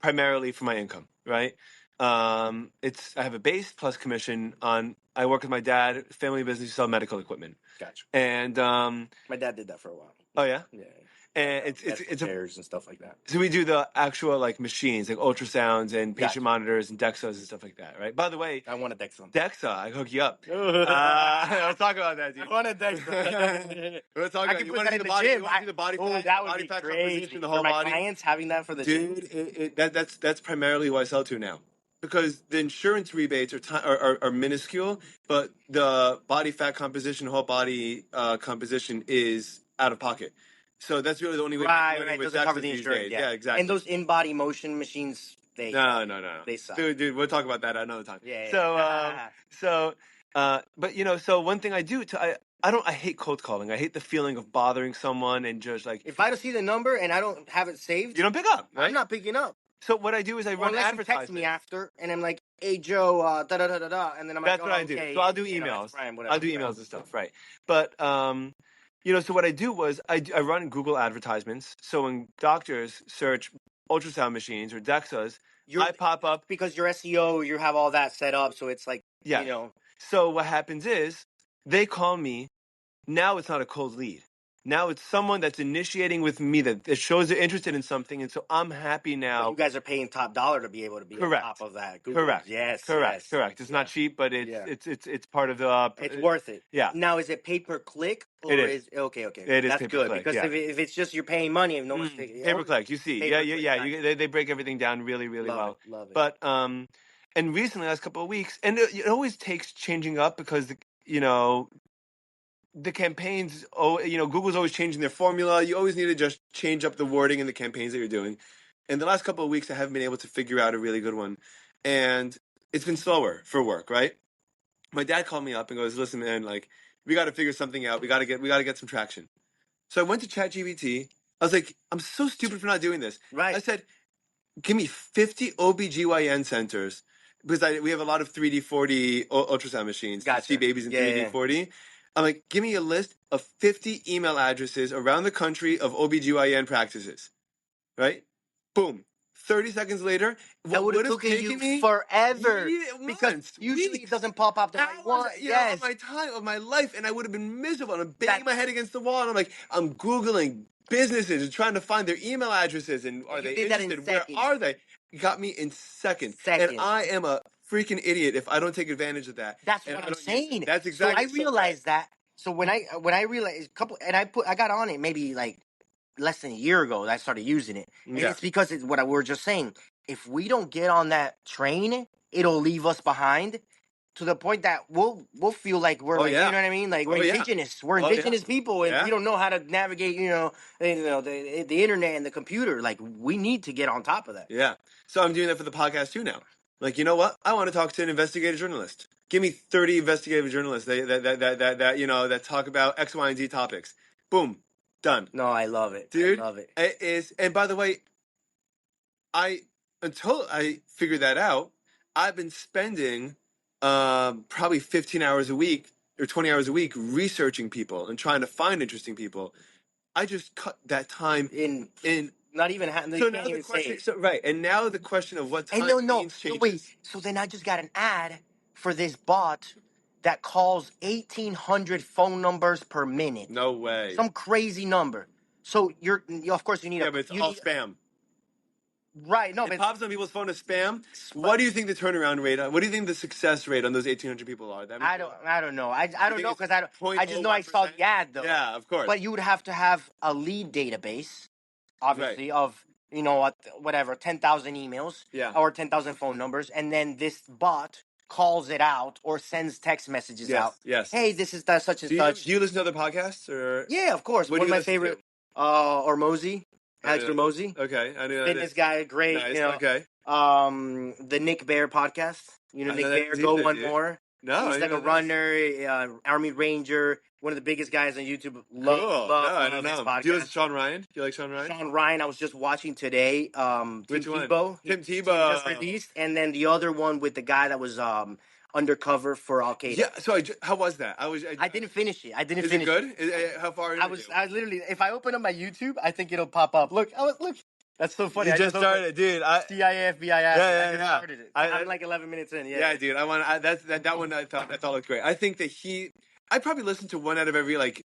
primarily for my income. Right. I have a base plus commission on. I work with my dad, family business, sell medical equipment. Gotcha. And My dad did that for a while. oh yeah, Yeah. and it's chairs and stuff like that. So we do the actual like machines, like ultrasounds and patient Gotcha. monitors and Dexas and stuff like that, right? By the way, I want a Dexa. I hook you up. Let's talk about that, dude. I want a Dexa. We'll talk I about can you put want that to in do the gym. You want to do the body fat, That would body be fat crazy. composition, the For whole my body. clients, having that for the gym. Dude, that's primarily what I sell to now, because the insurance rebates are minuscule, but the body fat composition, whole body composition is out of pocket. So that's really the only way. Right. With Doesn't cover Dexas the these insurance. days. Yeah. Exactly. And those in-body motion machines, they No. they suck. Dude, we'll talk about that another time. Yeah. But so one thing I do I hate cold calling. I hate the feeling of bothering someone and just like, If I don't see the number and I don't have it saved, you don't pick up, right? I'm not picking up. So what I do is I run Unless you advertisements. text me after, and I'm like, "Hey Joe, da da da da da," and then I'm That's like, what "Oh, I do. okay." So I'll do You know, emails. it's fine, whatever. I'll do emails and stuff, right? But so what I do was I run Google advertisements. So when doctors search ultrasound machines or Dexas, I pop up because your SEO, you have all that set up, so it's like, Yeah. So what happens is They call me. Now it's not a cold lead. Now it's someone that's initiating with me that shows they're interested in something, and so I'm happy But now. you guys are paying top dollar to be able to be on top Correct. of that. Google. Correct. Yes, Correct. yes. Correct. It's Yeah. not cheap, but Yeah. it's part of the. It's worth it. Yeah. Now, is it pay per click It or is. is okay? Okay, It is that's pay per good click. because Yeah. if it's just you're paying money and no one's taking Pay per click. You see. Yeah. Yeah. pay-per-click, Yeah. gotcha. They break everything down really really Love well. it, love it. But and recently, last couple of weeks, and it always takes changing up because you know the campaigns, Google's always changing their formula. You always need to just change up the wording in the campaigns that you're doing. In the last couple of weeks, I haven't been able to figure out a really good one. And it's been slower for work, right? My dad called me up and goes, listen, man, like, we got to figure something out. We got to get some traction. So I went to ChatGPT. I was like, I'm so stupid for not doing this. Right. I said, give me 50 OBGYN centers because we have a lot of 3D 4D ultrasound machines to see Gotcha. babies in Yeah, 3D yeah. 4D. I'm like, give me a list of 50 email addresses around the country of OBGYN practices, right? Boom. 30 seconds later, That what would have would have taken taken you me forever because months, usually it weeks, doesn't pop up the right one. hours, of Yes, my time, of my life, and I would have been miserable. And I'm banging that my head against the wall, and I'm like, I'm Googling businesses and trying to find their email addresses, and are and you they did that in interested? Where seconds. are they? It got me in seconds. And Seconds. I am a freaking idiot if I don't take advantage of that. That's And what I I'm don't use it. saying. That's So I exactly so right. realized that. So when I realized a couple, and I got on it maybe like less than a year ago. That I started using it, and Yeah. it's because it's what we were just saying. If we don't get on that train, it'll leave us behind to the point that we'll feel like we're Oh like, you yeah. know what I mean, like we're Oh yeah. indigenous. We're Oh yeah. indigenous people, and Yeah. we don't know how to navigate, the internet and the computer. Like we need to get on top of that. Yeah. So I'm doing that for the podcast too now. Like, you know what? I want to talk to an investigative journalist. Give me 30 investigative journalists that talk about X, Y, and Z topics. Boom. Done. No, I love it. Dude, I love it. it is, and by the way, until I figured that out, I've been spending probably 15 hours a week or 20 hours a week researching people and trying to find interesting people. I just cut that time In in. not even So you now can't the even say question, it. so right, and now the question of what And time no, means so wait. changes. So then I just got an ad for this bot that calls 1,800 phone numbers per minute. No way. Some crazy number. So of course you need Yeah, but it's you all need, spam. right? No, It but pops on people's phone as spam. What do you think the turnaround rate? What do you think the success rate on those 1,800 people are? That I don't know. I don't think know it's because I just know I saw 0.01%? the ad though. Yeah, of course. But you would have to have a lead database, obviously, of whatever 10,000 emails, Yeah. or 10,000 phone numbers, and then this bot calls it out or sends text messages Yes, out. yes. Hey, this is such and Do such. you listen to other podcasts or? Yeah, of course. What One do of you my listen favorite, to? Ormozy, Alex Ormozy, Okay, I know that fitness is. guy, great. Nice. Okay. The Nick Bear podcast. You know I know Nick that Bear, is Go either, One dude. More. No, He's I like a know that is. runner, Army Ranger, one of the biggest guys on YouTube. Cool. No, I don't Love his know. Do you listen podcast. to Sean Ryan? Do you like Sean Ryan? Sean Ryan, I was just watching today. Tim Which one? Tebow, Tim he just Tebow. released, and then the other one with the guy that was undercover for Al Qaeda. Yeah. So how was that? I didn't finish it. I didn't Is it finish good? it. How far I into was you? I was literally, if I open up my YouTube, I think it'll pop up. Look. That's so funny. You I just opened started, dude. CIA FBI Yeah, asked. yeah, I just yeah. started it. I- I'm like 11 minutes in. Yeah, dude. That one. I thought looked great. I think that I probably listened to one out of every like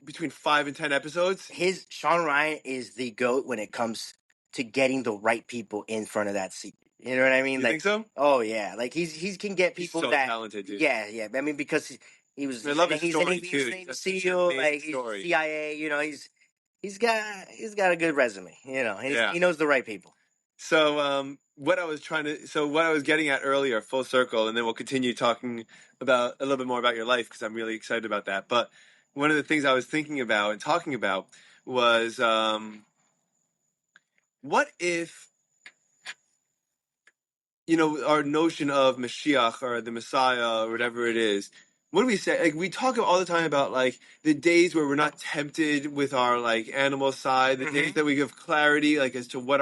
between 5 and 10 episodes. Sean Ryan is the GOAT when it comes to getting the right people in front of that seat. You know what I mean? You think so? Oh yeah, like he can get He's people so that talented, dude. Yeah. I mean, because he was I love his he's story, an too. Navy That's such an SEAL, amazing like he's story. CIA. He's got a good resume. And Yeah. he knows the right people. So what I was getting at earlier, full circle, and then we'll continue talking about a little bit more about your life because I'm really excited about that. But one of the things I was thinking about and talking about was what if our notion of Mashiach or the Messiah or whatever it is. What do we say? Like we talk all the time about like the days where we're not tempted with our like animal side, the days that we have clarity like as to what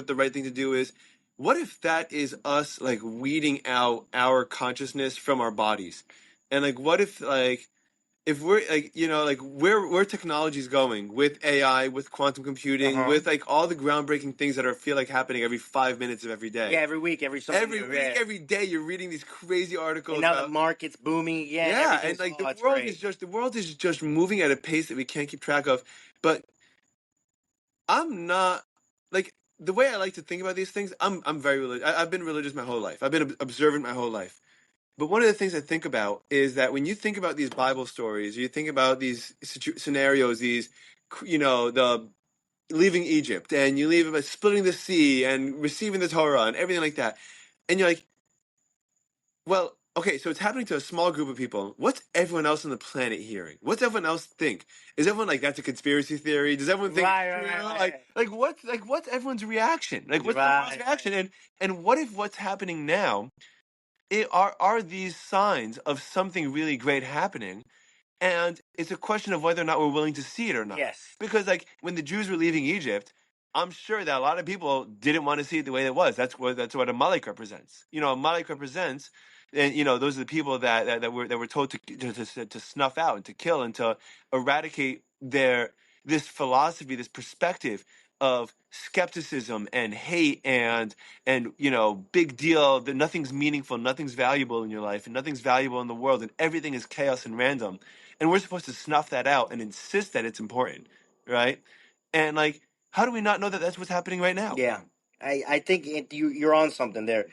the right thing to do is. What if that is us like weeding out our consciousness from our bodies? And like what if like if we're like, like where technology's going with AI, with quantum computing, Uh-huh. with like all the groundbreaking things that feel like happening every 5 minutes of every day. Yeah, every week, Every new, week, yeah. every day, you're reading these crazy And articles now the about. market's booming. Yeah, Yeah, and everything's like it's great. the world is just moving at a pace that we can't keep track of. But I'm not like the way I like to think about these things. I'm very religious. I've been religious my whole life. I've been observant my whole life. But one of the things I think about is that when you think about these Bible stories, you think about these scenarios, the leaving Egypt and you leave splitting the sea and receiving the Torah and everything like that, and you're like, well, okay, so it's happening to a small group of people. What's everyone else on the planet hearing? What's everyone else think? Is everyone like that's a conspiracy theory? Does everyone think it's Right, true? right, right, What's everyone's reaction? Like what's the world's right. reaction? And what if what's happening now are these signs of something really great happening? And it's a question of whether or not we're willing to see it or not. Yes. Because like when the Jews were leaving Egypt, I'm sure that a lot of people didn't want to see it the way it was. That's what a Malik represents. A Malik represents, and those are the people that were told to snuff out and to kill and to eradicate this philosophy, this perspective of skepticism and hate and big deal that nothing's meaningful, nothing's valuable in your life, and nothing's valuable in the world, and everything is chaos and random. And we're supposed to snuff that out and insist that it's important, right? And like, how do we not know that that's what's happening right now? Yeah. I think you're on something there.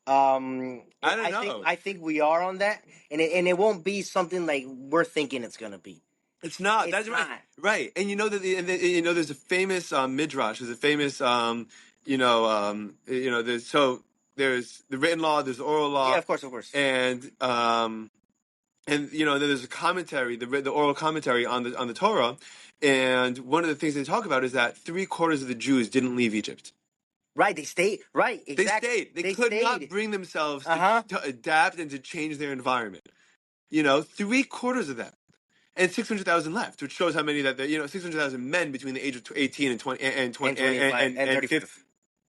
I don't know. I think we are on that, and it won't be something like we're thinking it's gonna be. It's not. It's That's right. not. Right. And you know that there's a famous midrash. There's a famous there's the written law, there's the oral law, Yeah, of course. and then there's a commentary, the oral commentary on the Torah, and one of the things they talk about is that 3/4 of the Jews didn't leave Egypt. Right, they stayed. Right, They exactly. stayed. They could not bring themselves to adapt and to change their environment. 3/4 of that, and 600,000 left, which shows how many 600,000 men between the age of 18 and 20 and 20 and 25 and 50,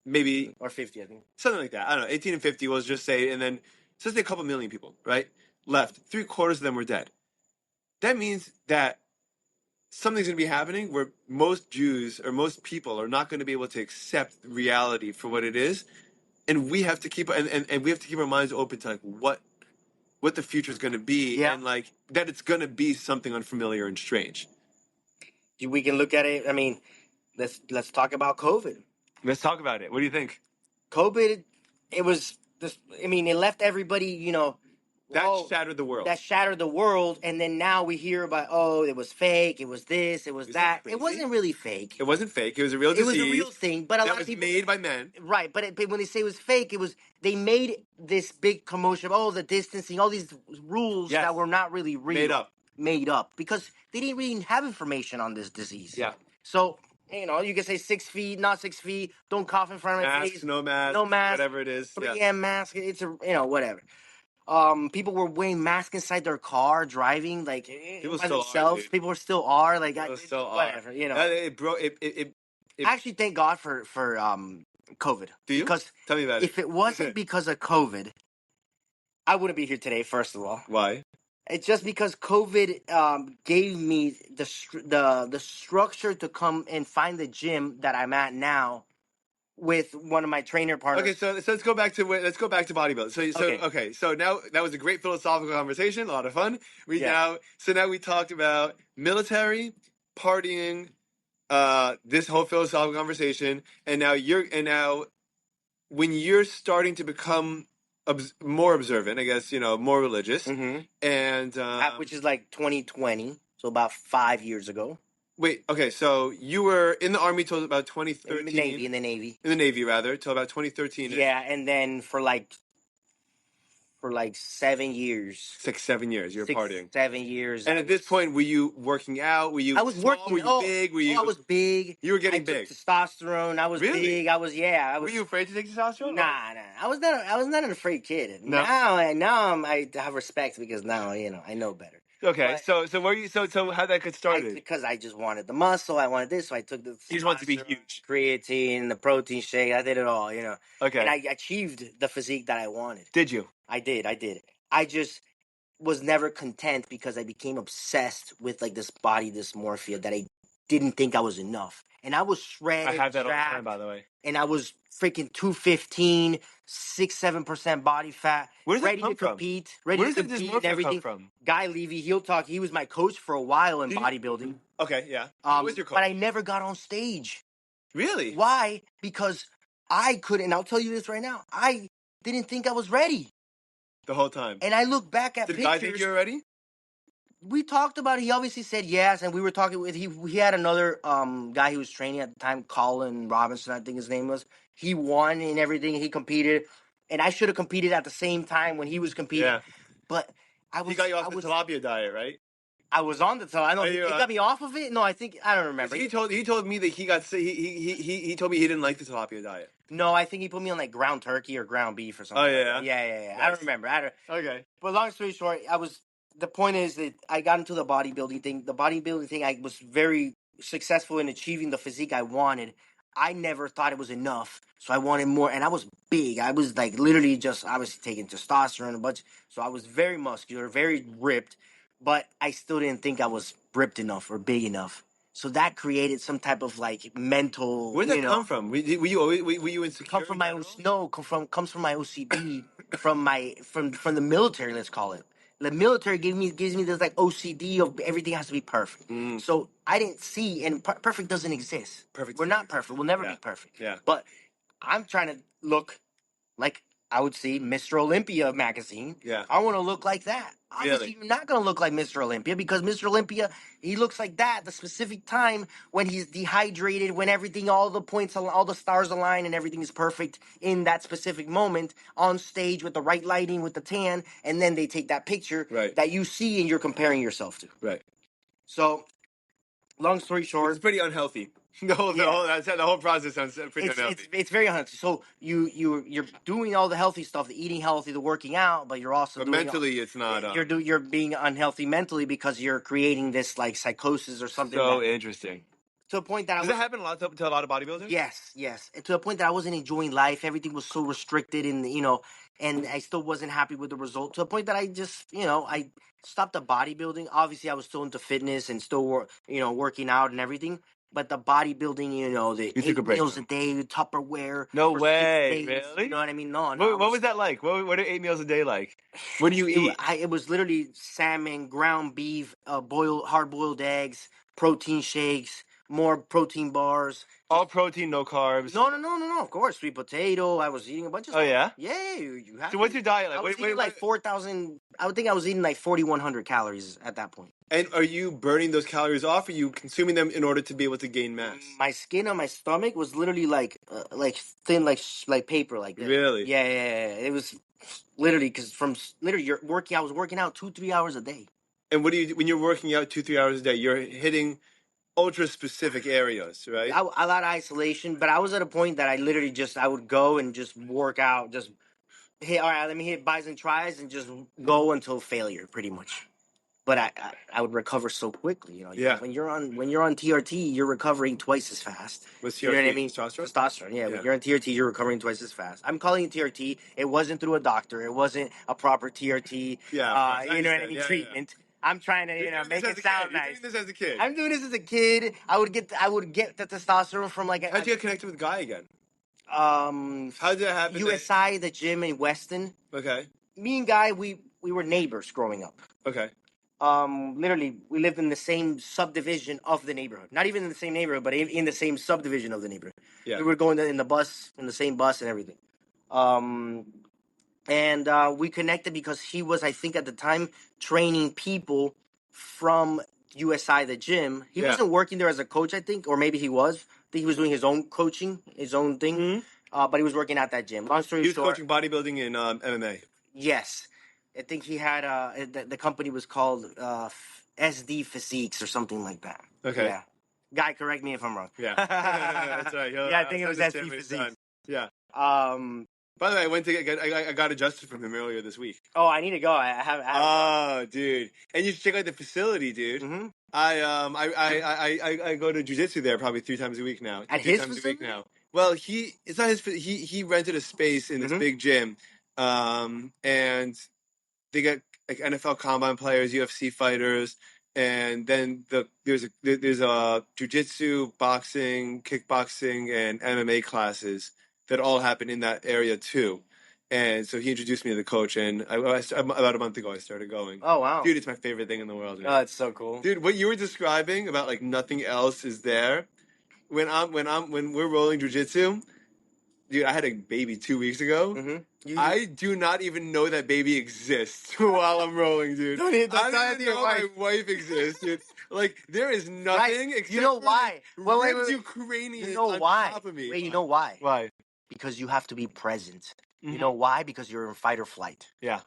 maybe or 50, I think. something like that. I don't know, 18 and 50. We'll just say, and then so let's say a couple million people, right? Left. 3/4 of them were dead. That means that something's going to be happening where most Jews or most people are not going to be able to accept reality for what it is, and we have to keep and we have to keep our minds open to like what the future is going to be, Yeah. and like that it's going to be something unfamiliar and strange. We can look at it. I mean, let's talk about COVID. Let's talk about it. What do you think? COVID, it was this. I mean, it left everybody. That shattered the world. That shattered the world, and then now we hear about it was fake, it was this, it was that. It wasn't really fake. It wasn't fake. It was a real disease. It was a real thing, but a lot of people made by men. Right, but when they say it was fake, they made this big commotion of the distancing, all these rules that were not really real, made up because they didn't really have information on this disease. Yeah. So you can say 6 feet, not 6 feet. Don't cough in front of my face. No mask, whatever it is. 3M mask. It's whatever. People were wearing masks inside their car, driving by themselves. People still are whatever. I actually thank God for COVID. Do you? Because tell me about it. If it wasn't because of COVID, I wouldn't be here today. First of all, why? It's just because COVID gave me the structure to come and find the gym that I'm at now with one of my trainer partners. Okay, so let's go back to bodybuilding. So now that was a great philosophical conversation, a lot of fun. Now we talked about military, partying, this whole philosophical conversation, and now when you're starting to become more observant, I guess more religious, and which is like 2020, so about 5 years ago. Wait, okay, so you were in the Army till about 2013. In the Navy. In the Navy, rather, till about 2013. Yeah, and then for like 7 years. 6, 7 years, you were partying. 7 years. And at this point, were you working out? Were you I was small? working. Were you big? I was big. You were getting I big. Took testosterone. I was big. I was. Were you afraid to take testosterone? Nah. I was not an afraid kid. No. Now I have respect because now I know better. Okay, but, so were you? So how that get started? Because I just wanted the muscle. I wanted this, so I took the. You just wanted to be huge. Creatine, the protein shake. I did it all. Okay. And I achieved the physique that I wanted. Did you? I did. was never content because I became obsessed with like this body dysmorphia that I didn't think I was enough. And I was shredded, I have that all the time, jacked, by the way. and I was freaking 215, 6-7% body fat, Where does that ready come to from? compete, ready Where to does that compete and dysmorphia come everything. from? Guy Levy, he'll talk. He was my coach for a while in Did he- bodybuilding. Okay, yeah. Who was your coach? But I never got on stage. Really? Why? Because I couldn't. And I'll tell you this right now. I didn't think I was ready. The whole time. And I look back at Did pictures. Guy think you were ready? We talked about it. He obviously said yes, and we were talking with he had another guy he was training at the time, Colin Robinson, I think his name was. He won and everything. He competed, and I should have competed at the same time when he was competing. Yeah. But He got you off the tilapia diet, right? I was on the I know Are he you, got me off of it. No, I think I don't remember. He told me that he got sick. He told me he didn't like the tilapia diet. No, I think he put me on like ground turkey or ground beef or something. Oh, like yeah? that. Yeah. Nice. I don't remember. Okay. But long story short, the point is that I got into the bodybuilding thing. The bodybuilding thing, I was very successful in achieving the physique I wanted. I never thought it was enough, so I wanted more. And I was big. I was like literally just obviously taking testosterone a bunch. So I was very muscular, very ripped, but I still didn't think I was ripped enough or big enough. So that created some type of like mental. Where did that come from? Were you always were you insecure? Comes from my OCD from the military. Let's call it. The military gives me this like OCD of everything has to be perfect. So I didn't see, and perfect doesn't exist. Perfect. We're not perfect. We'll never be perfect. Yeah. But I'm trying to look like I would see Mr. Olympia magazine. Yeah. I want to look like that. Obviously, Really? you're not going to look like Mr. Olympia because Mr. Olympia, he looks like that the specific time when he's dehydrated, when everything, all the points, all the stars align and everything is perfect in that specific moment on stage with the right lighting, with the tan, and then they take that picture that you see and you're comparing yourself to. Right. So, long story short, it's pretty unhealthy. The whole process sounds pretty unhealthy. It's very unhealthy. So you're doing all the healthy stuff, the eating healthy, the working out, but you're also mentally it's not. You're being unhealthy mentally because you're creating this like psychosis or something. So interesting. To a point that does that happen a lot to a lot of bodybuilders? Yes, and to a point that I wasn't enjoying life. Everything was so restricted, and and I still wasn't happy with the result. To a point that I just I stopped the bodybuilding. Obviously, I was still into fitness and still working out and everything. But the bodybuilding, the 8 meals a day, Tupperware. No way, days, really? You know what I mean? No. What was that like? What are 8 meals a day like? What do you eat? It was literally salmon, ground beef, hard boiled eggs, protein shakes, more protein bars. All protein, no carbs. No. Of course, sweet potato. I was eating a bunch of stuff. Oh yeah. Yeah, you have. So what's your diet like? I was eating like 4,000. I would think I was eating like 4,100 calories at that point. And are you burning those calories off? Or are you consuming them in order to be able to gain mass? My skin on my stomach was literally like thin, like paper, like this. Really? Yeah. It was literally because you're working. I was working out 2-3 hours a day. And what do you when you're working out 2-3 hours a day? You're hitting ultra specific areas, right? A lot of isolation, but I was at a point that I would go and just work out, just hit. All right, let me hit bis and tries and just go until failure, pretty much. But I would recover so quickly, Yeah. When you're on TRT, you're recovering twice as fast. What's TRT? You know what I mean? Testosterone. Yeah. When you're on TRT, you're recovering twice as fast. I'm calling it TRT. It wasn't through a doctor. It wasn't a proper TRT. Yeah. You know what I mean? Treatment. I'm trying to make it sound nice. You're doing this as a kid. I'm doing this as a kid. I would get the testosterone from like. How'd you get connected with Guy again? How did that happen? USI, the gym in Weston. Okay. Me and Guy, we were neighbors growing up. Okay. Literally, we lived in the same subdivision of the neighborhood. Not even in the same neighborhood, but in the same subdivision of the neighborhood. Yeah. We were going in the same bus and everything. And we connected because he was, I think at the time, training people from USI, the gym. He wasn't working there as a coach, I think, or maybe he was. I think he was doing his own coaching, his own thing. Mm-hmm. But he was working at that gym. Long story short. He was coaching bodybuilding in MMA. Yes. I think he had the company was called SD Physiques or something like that. Okay. Yeah. Guy, correct me if I'm wrong. Yeah. That's right. I think it was SD Physiques. Yeah. By the way, I got adjusted from him earlier this week. Oh, I need to go. I have. Oh, dude! And you should check out the facility, dude. Mm-hmm. I go to jiu-jitsu there probably 3 times a week now. At his facility? Well, it's not his. He rented a space in this big gym, and they got like NFL combine players, UFC fighters, and then there's a jujitsu, boxing, kickboxing, and MMA classes that all happen in that area too. And so he introduced me to the coach, and about a month ago I started going. Oh wow, Dude, it's my favorite thing in the world, man. oh, it's so cool. Dude, what you were describing about like nothing else is there. When we're rolling jujitsu, dude, I had a baby 2 weeks ago. Mm-hmm. I do not even know that baby exists while I'm rolling, dude. Don't I don't even know my wife exists, dude. Like, there is nothing except You know for why? like, Wait, ripped wait. Ukrainian You know on why? top of me. Wait, you know why? Why? Because you have to be present. You Mhm. know why? Because you're in fight or flight. Yeah.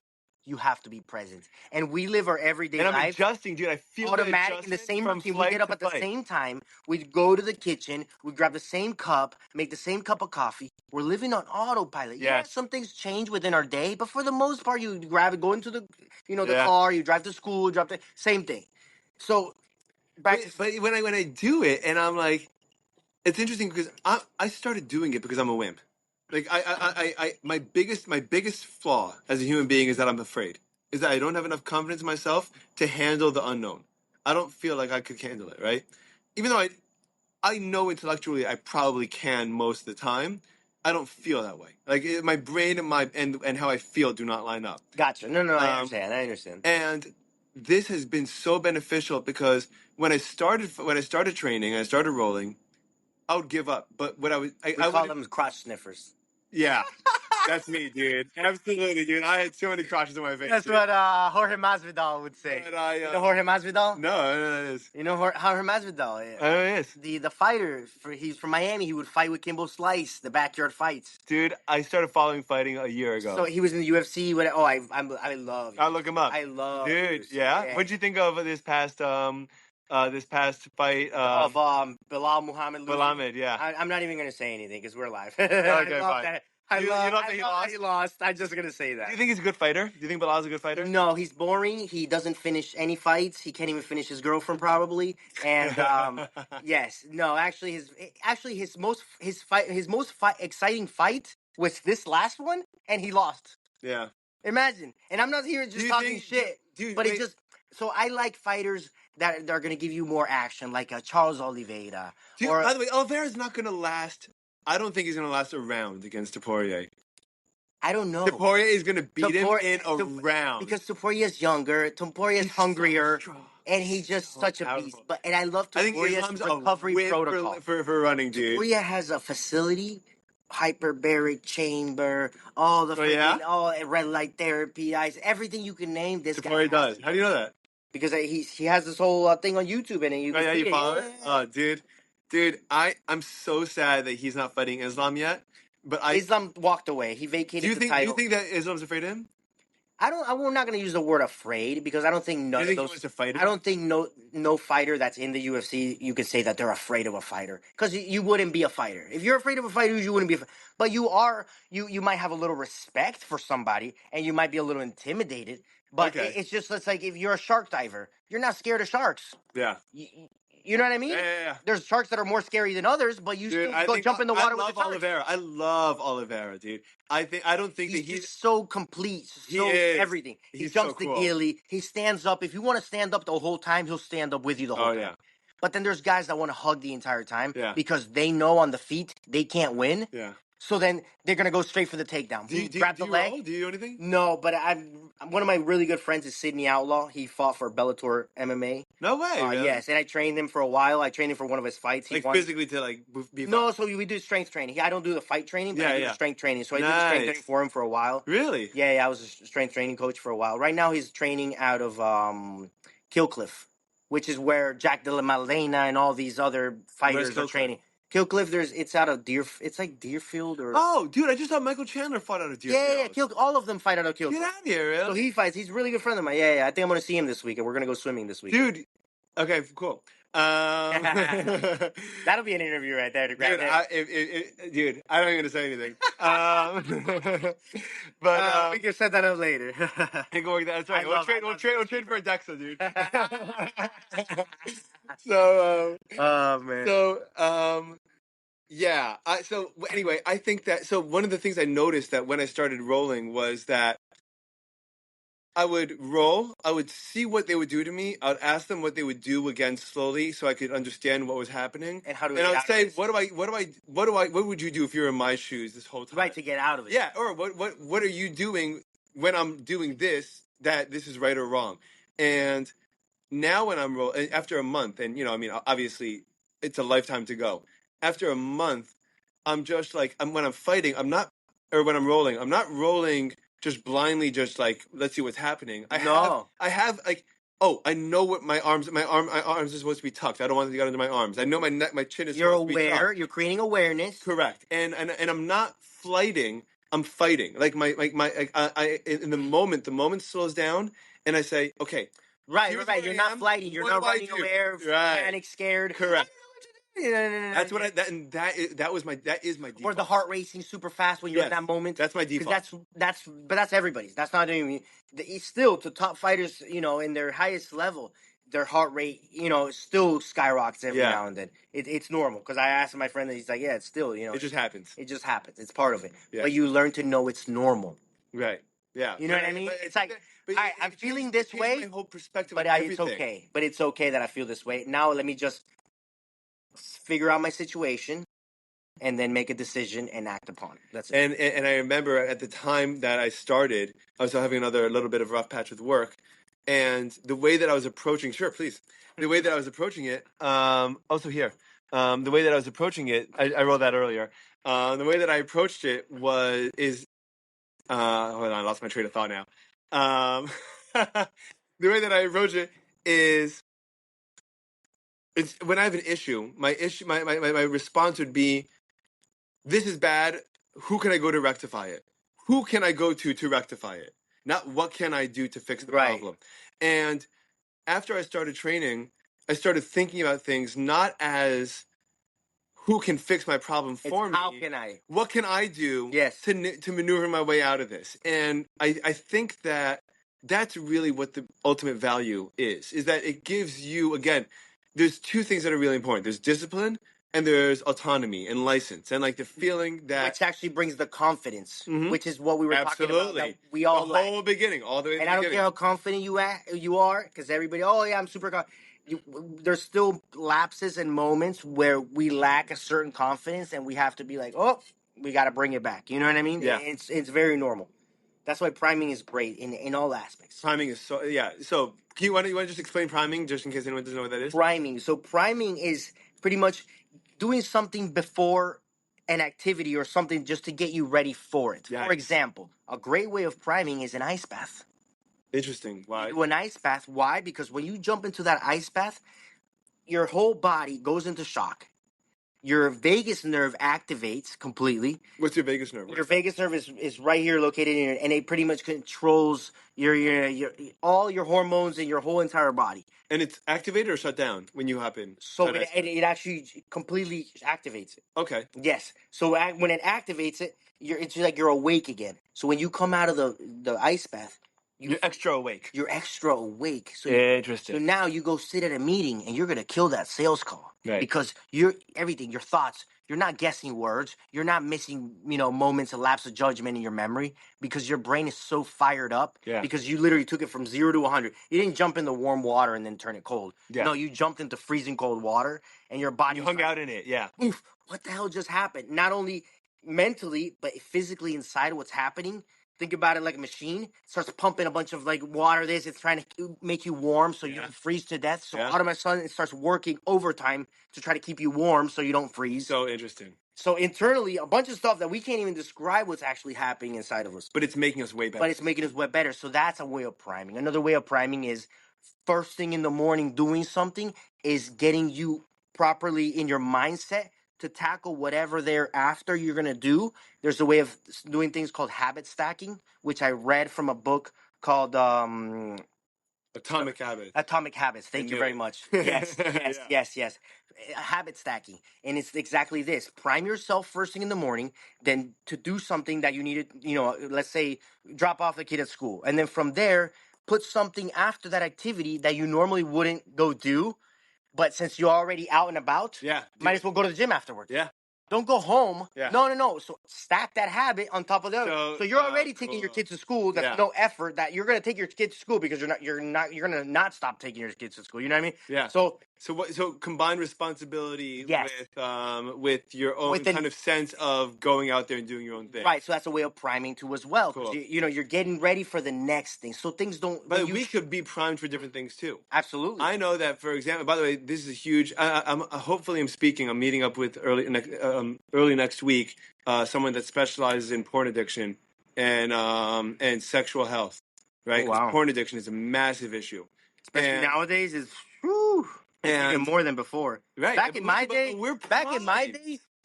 You have to be present. And we live our everyday And I'm life adjusting, dude. I feel the automatic in the adjustment same from routine. We flight get up to at the fight. same time. We go to the kitchen. We grab the same cup, make the same cup of coffee. We're living on autopilot. Yeah, Yes. some things change within our day, but for the most part, you grab it, go into the, the Yeah. car. You drive to school. Drive the same thing. So back to But when I do it, and I'm like, it's interesting because I started doing it because I'm a wimp. Like my biggest flaw as a human being is that I'm afraid. Is that I don't have enough confidence in myself to handle the unknown. I don't feel like I could handle it, right? Even though I know intellectually I probably can most of the time, I don't feel that way. Like my brain and how I feel do not line up. gotcha. No, I understand. I understand. And this has been so beneficial because when I started training, I started rolling, I would give up. But what We call them crotch sniffers. yeah, that's me, dude. Absolutely, dude. I had so many crotches on my face. That's dude. what Jorge Masvidal would say. But I, You know Jorge Masvidal? No, I don't know who that is. You know Jorge Masvidal? I don't know who it is. The fighter. He's from Miami. He would fight with Kimbo Slice, the backyard fights. Dude, I started following fighting a year ago. So he was in the UFC. I love. I'll look him up. I love. Dude, UFC. yeah. What'd you think of this past fight Of Bilal Muhammad. Muhammad, yeah. I'm not even gonna say anything because we're live. Okay, I love fine. that. You love that he lost? He lost. I'm just gonna say that. Do you think he's a good fighter? Do you think Bilal's a good fighter? No, he's boring. He doesn't finish any fights. He can't even finish his girlfriend probably. And yes, no, actually his most exciting fight was this last one, and he lost. Yeah. Imagine. And I'm not here just talking shit, dude, but wait. it just. So I like fighters that are going to give you more action, like Charles Oliveira. Dude, Or by the way, Oliveira's not going to last. I don't think he's going to last a round against Poirier. I don't know. Poirier is going to beat him in a round. Because Toporia's younger, Toporia's hungrier, and he's just such a beast. And I love Toporia's recovery protocol. For running, dude. Toporia has a facility, hyperbaric chamber, all the all red light therapy, ice, everything you can name. This guy does. How do you know that? Because he has this whole thing on YouTube, and you can see you follow it? Oh, dude, I'm so sad that he's not fighting Islam yet. But Islam walked away. He vacated the title. Do you think that Islam's afraid of him? I'm not going to use the word afraid because I don't think none of those. I don't think no fighter that's in the UFC you could say that they're afraid of a fighter because you wouldn't be a fighter if you're afraid of a fighter. You wouldn't be, but you are. You might have a little respect for somebody and you might be a little intimidated. But it's like if you're a shark diver, you're not scared of sharks. Yeah. You know what I mean? Yeah. There's sharks that are more scary than others, but you still go jump in the water with the sharks. Oliveira. I love Oliveira, dude. I don't think that he's so complete, everything. He jumps the ghillie. He stands up. If you want to stand up the whole time, he'll stand up with you the whole time. Yeah. But then there's guys that want to hug the entire time because they know on the feet they can't win. Yeah. So then they're gonna go straight for the takedown. Grab the leg. Roll? Do you do anything? No, but one of my really good friends is Sydney Outlaw. He fought for Bellator MMA. No way. Really? Yes, and I trained him for a while. I trained him for one of his fights. He won. Physically to be. No, so we do strength training. I don't do the fight training, but I do strength training. So I did strength training for him for a while. Really? Yeah, I was a strength training coach for a while. Right now, he's training out of Killcliff, which is where Jack de la Malena and all these other fighters are training. Killcliff, it's out of it's like Deerfield or. Oh, dude, I just saw Michael Chandler fight out of Deerfield. Yeah, all of them fight out of Killcliff. Get out of here, really? So he fights. He's a really good friend of mine. Yeah. I think I'm gonna see him this weekend. We're gonna go swimming this week. Dude, okay, cool. That'll be an interview right there to grab dude, I don't even gonna say anything. But we can set that up later. That's right. We'll trade for a Dexa, dude. So, oh man. So, yeah. So anyway, I think that one of the things I noticed that when I started rolling was that I would roll. I would see what they would do to me. I would ask them what they would do again slowly, so I could understand what was happening. And how do we And I get would out of say, this? what would you do if you were in my shoes this whole time? Right, to get out of it. Yeah, or what are you doing when I'm doing this? That this is right or wrong? And now when I'm after a month, and I mean, obviously, it's a lifetime to go. After a month, I'm just like when I'm fighting, I'm not, or when I'm rolling, I'm not rolling just blindly, just like let's see what's happening. I have like, oh, I know what my arms are supposed to be tucked. I don't want them to get under my arms. I know my neck, my chin is You're supposed to be aware. tucked. You're creating awareness. Correct. And I'm not flighting. I'm fighting. Like I in the moment slows down, and I say, okay. Right, Here's right. where You're I not am. flighting. You're What not do I running do? aware, Right. panic, scared. Correct. No. That's what that is my default. Or the heart racing super fast when you're in Yes, that moment. that's my 'Cause default. that's everybody's. That's not even it's still to top fighters. In their highest level, their heart rate, still skyrockets every Yeah. now and then. It's normal. Because I asked my friend, and he's like, yeah, it's still, It just happens. it just happens. It's part of it. Yeah. But you learn to know it's normal. Right. Yeah. You know what I mean? It's like, I'm feeling this way, my whole perspective but of it's everything. okay. But it's okay that I feel this way. Now let me just figure out my situation and then make a decision and act upon it. That's it. And I remember at the time that I started, I was having a little bit of a rough patch with work, and the way that I was approaching, sure, please, the way that I was approaching it, also here, the way that I was approaching it, I wrote that earlier. The way that I approached it is, hold on, I lost my train of thought now. The way that I approach it is, it's when I have an issue, my response would be, this is bad. Who can I go to rectify it? Who can I go to rectify it? Not what can I do to fix the problem. And after I started training, I started thinking about things not as who can fix my problem for me. How can I? What can I do to maneuver my way out of this? And I think that that's really what the ultimate value is that it gives you, again, there's two things that are really important. There's discipline and there's autonomy and license and like the feeling that, which actually brings the confidence, which is what we were talking about. That we all the whole beginning, all the way. And I don't care how confident you are, because everybody, oh yeah, I'm super confident. There's still lapses and moments where we lack a certain confidence, and we have to be like, oh, we got to bring it back. You know what I mean? Yeah. It's very normal. That's why priming is great in all aspects. Priming is so, yeah. So you want to just explain priming, just in case anyone doesn't know what that is? Priming. So priming is pretty much doing something before an activity or something just to get you ready for it. Yes. For example, a great way of priming is an ice bath. Interesting. Why? You do an ice bath. Why? Because when you jump into that ice bath, your whole body goes into shock. Your vagus nerve activates completely. What's your vagus nerve? Your vagus nerve is right here located in it, and it pretty much controls your all your hormones in your whole entire body. And it's activated or shut down when you hop in? So it actually completely activates it. Okay. Yes. So when it activates it, it's like you're awake again. So when you come out of the ice bath, you're extra awake. You're extra awake. So interesting. So now you go sit at a meeting and you're gonna kill that sales call. Right. Because your thoughts, you're not guessing words, you're not missing, moments, a lapse of judgment in your memory, because your brain is so fired up. Yeah. Because you literally took it from 0 to 100. You didn't jump into warm water and then turn it cold. Yeah. No, you jumped into freezing cold water and your body. You hung out in it. Yeah. Oof, what the hell just happened? Not only mentally, but physically inside what's happening. Think about it like a machine. It starts pumping a bunch of like water. It's trying to make you warm so you don't freeze to death. So out of my son, it starts working overtime to try to keep you warm so you don't freeze. So interesting. So internally, a bunch of stuff that we can't even describe what's actually happening inside of us. But it's making us way better. So that's a way of priming. Another way of priming is first thing in the morning doing something is getting you properly in your mindset to tackle whatever thereafter you're going to do. There's a way of doing things called habit stacking, which I read from a book called Atomic Habits. Atomic Habits. Thank you very much. Yes. Habit stacking. And it's exactly this. Prime yourself first thing in the morning, then to do something that you needed, let's say drop off the kid at school. And then from there, put something after that activity that you normally wouldn't go do. But since you're already out and about, might as well go to the gym afterwards. Yeah. Don't go home. Yeah. No. So stack that habit on top of the other. So you're already taking your cool. kids to school. That's Yeah. no effort. That you're gonna take your kids to school because you're gonna not stop taking your kids to school. You know what I mean? Yeah. So So combined responsibility yes. with your own With an- kind of sense of going out there and doing your own thing. right. So that's a way of priming too as well. Cool. Because you're getting ready for the next thing. So things don't. But we could be primed for different things too. Absolutely. I know that, for example. By the way, this is huge. I'm hopefully I'm speaking. I'm meeting up with early next week. Someone that specializes in porn addiction and sexual health. Right. Oh, 'Cause wow. porn addiction is a massive issue, Especially nowadays is it's even more than before. Right. Back in my day,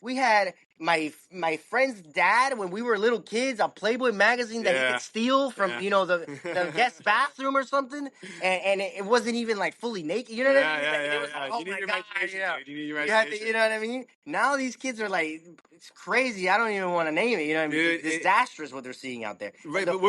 we had my friend's dad when we were little kids a Playboy magazine that he could steal from the guest bathroom or something, and it wasn't even like fully naked. You know what I mean? Like, it was like, oh You need my your god, imagination, dude. You need your you have to, imagination. you know what I mean? Now these kids are like, it's crazy. I don't even want to name it. You know what I mean? Dude, It's disastrous what they're seeing out there. Right, And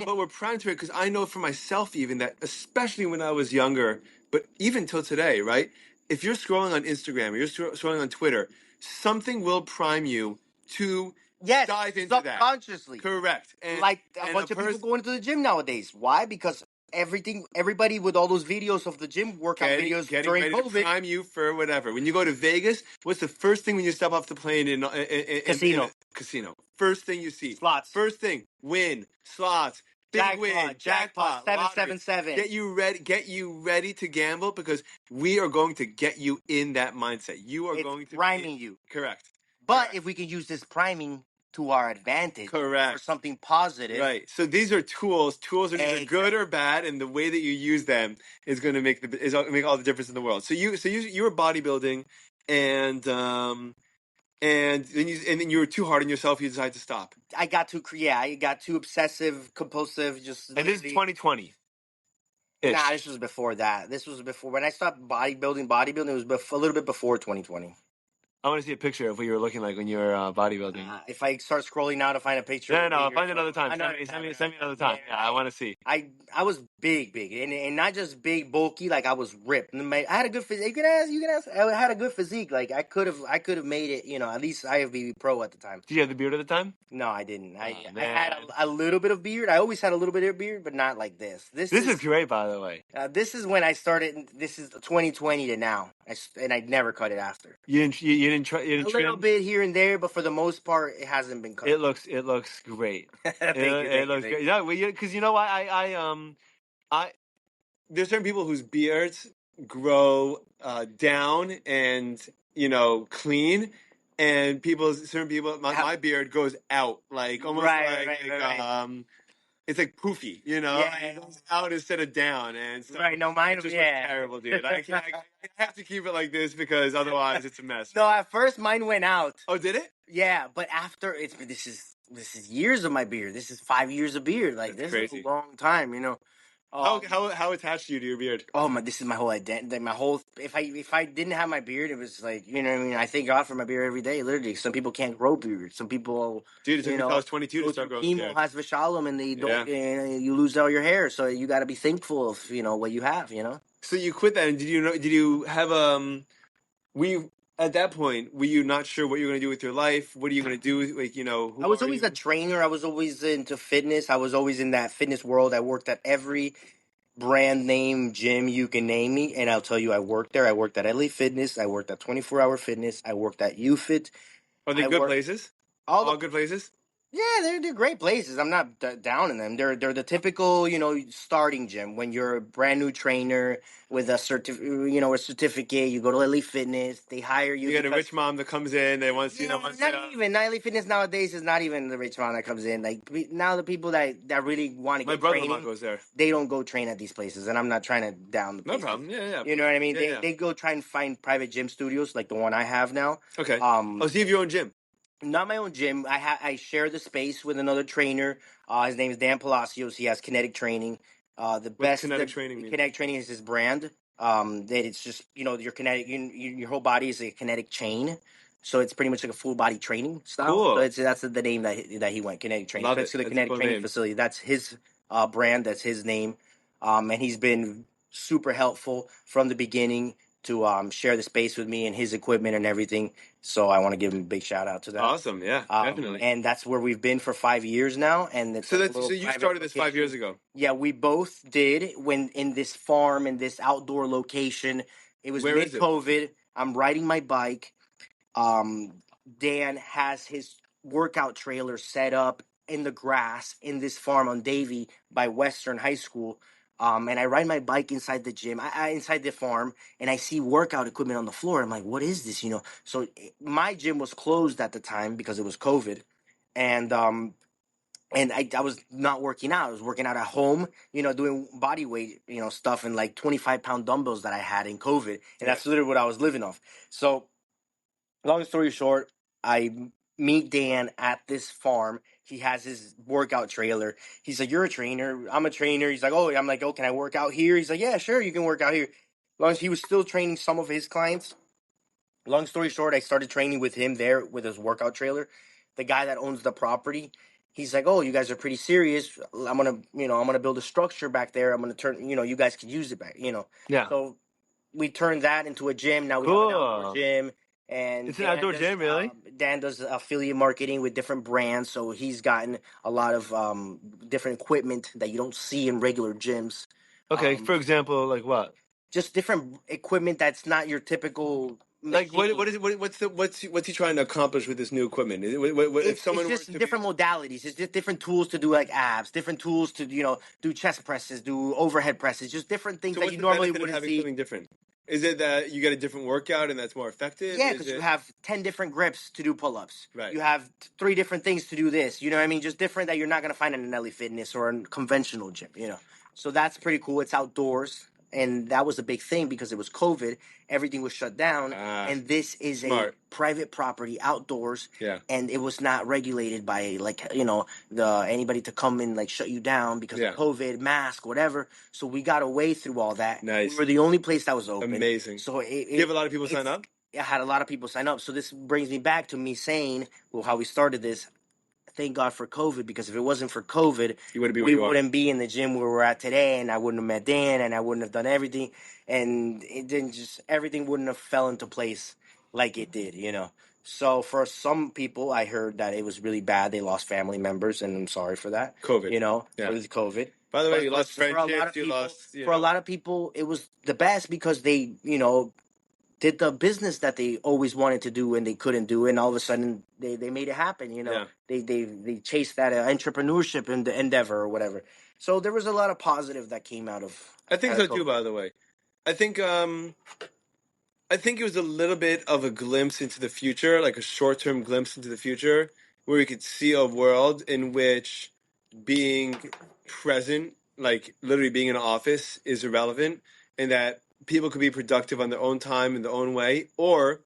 but we're primed to it because I know for myself even that, especially when I was younger, but even till today, right? If you're scrolling on Instagram or you're scrolling on Twitter, something will prime you to dive into that subconsciously. Correct, Like a bunch of people going to the gym nowadays. Why? Because everybody with all those videos of the gym workout videos getting during ready COVID. to prime you for whatever. When you go to Vegas, what's the first thing when you step off the plane in Casino? Casino. First thing you see. Slots. First thing, win, slots. Big win, jackpot, 777. Get you ready to gamble because we are going to get you in that mindset. You are going to priming you. Correct. But if we can use this priming to our advantage, correct, for something positive, right? So these are tools. Tools are either good or bad, and the way that you use them is going to make all the difference in the world. So you were bodybuilding, and then you were too hard on yourself. You decided to stop. I got too obsessive, compulsive. Just and this is 2020. Nah, this was before that. This was before when I stopped bodybuilding. Bodybuilding was a little bit before 2020. I want to see a picture of what you were looking like when you were bodybuilding. If I start scrolling now to find a picture, no, find it another time. Send me another time. Yeah, I want to see. I was big, and not just big, bulky. Like I was ripped. I had a good physique. You can ask. I had a good physique. Like I could have made it. At least IFBB pro at the time. Did you have the beard at the time? No, I didn't. I had a little bit of beard. I always had a little bit of beard, but not like this. This is great, by the way. This is when I started. This is 2020 to now, and I never cut it after. You didn't try. You didn't a little bit here and there, but for the most part, it hasn't been cut. It looks great. It looks great. Yeah, because you know what I there's certain people whose beards grow down and clean, and certain people my beard goes out like almost it's like poofy, it goes out instead of down, and so no, mine just looks terrible, dude. I have to keep it like this because otherwise it's a mess. No, at first mine went out. Oh, did it? Yeah, but after this is years of my beard. This is 5 years of beard. Like That's this crazy. is a long time, How attached are you to your beard? Oh my! This is my whole identity. My whole. If I didn't have my beard, it was like what I mean. I thank God for my beard every day. Literally, some people can't grow beards. Some people, dude, it took me until I was 22 to start growing chemo, has v'shalom, and they don't. You lose all your hair, so you got to be thankful of what you have. So you quit that, and did you have at that point, were you not sure what you were going to do with your life? What are you going to do? Like, I was always a trainer. I was always into fitness. I was always in that fitness world. I worked at every brand name gym you can name me, and I'll tell you, I worked there. I worked at LA Fitness. I worked at 24 Hour Fitness. I worked at UFit. Are they good places? All good places? Yeah, they're great places. I'm not down in them. They're the typical, starting gym. When you're a brand new trainer with a certificate, you go to LA Fitness. They hire you. You get a rich mom that comes in. They want even LA Fitness nowadays is not even the rich mom that comes in. Like now, the people that really want to get training, my brother-in-law goes there. They don't go train at these places, and I'm not trying to down the places. No problem. Yeah. You know what I mean? They go try and find private gym studios like the one I have now. Okay. So you have your own gym. Not my own gym. I share the space with another trainer. His name is Dan Palacios. He has Kinetic Training. What's Kinetic Training mean? Kinetic Training is his brand. That it's just your kinetic. Your whole body is a kinetic chain. So it's pretty much like a full body training style. Cool. So that's the name that he went, Kinetic Training. Love so it's it. the Kinetic Training facility. That's his brand. That's his name. And he's been super helpful from the beginning. share the space with me and his equipment and everything. So I want to give him a big shout out to that. Awesome. Yeah, definitely. And that's where we've been for 5 years now. And it's So like a that's little so you private started this 5 years location. ago. Yeah, we both did when in this farm, in this outdoor location. It was Where is it? mid-COVID. I'm riding my bike. Um, Dan has his workout trailer set up in the grass in this farm on Davie by Western High School. And I ride my bike inside the gym, inside the farm, and I see workout equipment on the floor. I'm like, what is this? So my gym was closed at the time because it was COVID. And I was not working out. I was working out at home, doing body weight, stuff and like 25-pound dumbbells that I had in COVID. And that's literally what I was living off. So long story short, I meet Dan at this farm. He has his workout trailer. He's like, "You're a trainer. I'm a trainer." He's like, "Oh," I'm like, "Oh, can I work out here?" He's like, "Yeah, sure, you can work out here." Long as he was still training some of his clients. Long story short, I started training with him there with his workout trailer. The guy that owns the property, he's like, "Oh, you guys are pretty serious. I'm gonna build a structure back there. I'm gonna turn, you guys could use it back. Yeah. So we turned that into a gym. Now we have an outdoor Cool. gym, and It's an outdoor gym, really? Dan does affiliate marketing with different brands, so he's gotten a lot of different equipment that you don't see in regular gyms. Okay. For example, like what? Just different equipment that's not your typical Like machine. what is what's he trying to accomplish with this new equipment? If someone It's were just to different modalities. It's just different tools to do like abs, different tools to do chest presses, do overhead presses, just different things so that what's you the normally benefit of wouldn't having see. something different? Is it that you get a different workout and that's more effective? Yeah, Is because you it have 10 different grips to do pull-ups. right? You have three different things to do this. You know what I mean? Just different that you're not gonna find in an LA Fitness or a conventional gym. So that's pretty cool. It's outdoors, and that was a big thing because it was COVID. Everything was shut down, Ah, and this is smart. a private property outdoors. Yeah. And it was not regulated by the anybody to come and like shut you down because Yeah. of COVID, mask, whatever. So we got away through all that. Nice. We were the only place that was open. Amazing. So Do you have a lot of people sign it's up? I had a lot of people sign up. So this brings me back to me saying, well, how we started this. Thank God for COVID, because if it wasn't for COVID, You wouldn't be where we you are. wouldn't be in the gym where we're at today, and I wouldn't have met Dan, and I wouldn't have done everything, and it didn't just everything wouldn't have fell into place like it did. So for some people, I heard that it was really bad. They lost family members, and I'm sorry for that. COVID. Yeah. For the COVID. By the way, But you lost for a lot friendships. of You people, lost. for a lot of people, it was the best because they, did the business that they always wanted to do and they couldn't do, and all of a sudden they made it happen. Yeah. They chased that entrepreneurship and the endeavor or whatever. So there was a lot of positive that came out of. I think out of so too. COVID. By the way, I think I think it was a little bit of a glimpse into the future, like a short-term glimpse into the future, where we could see a world in which being present, like literally being in an office, is irrelevant, and that people could be productive on their own time in their own way, or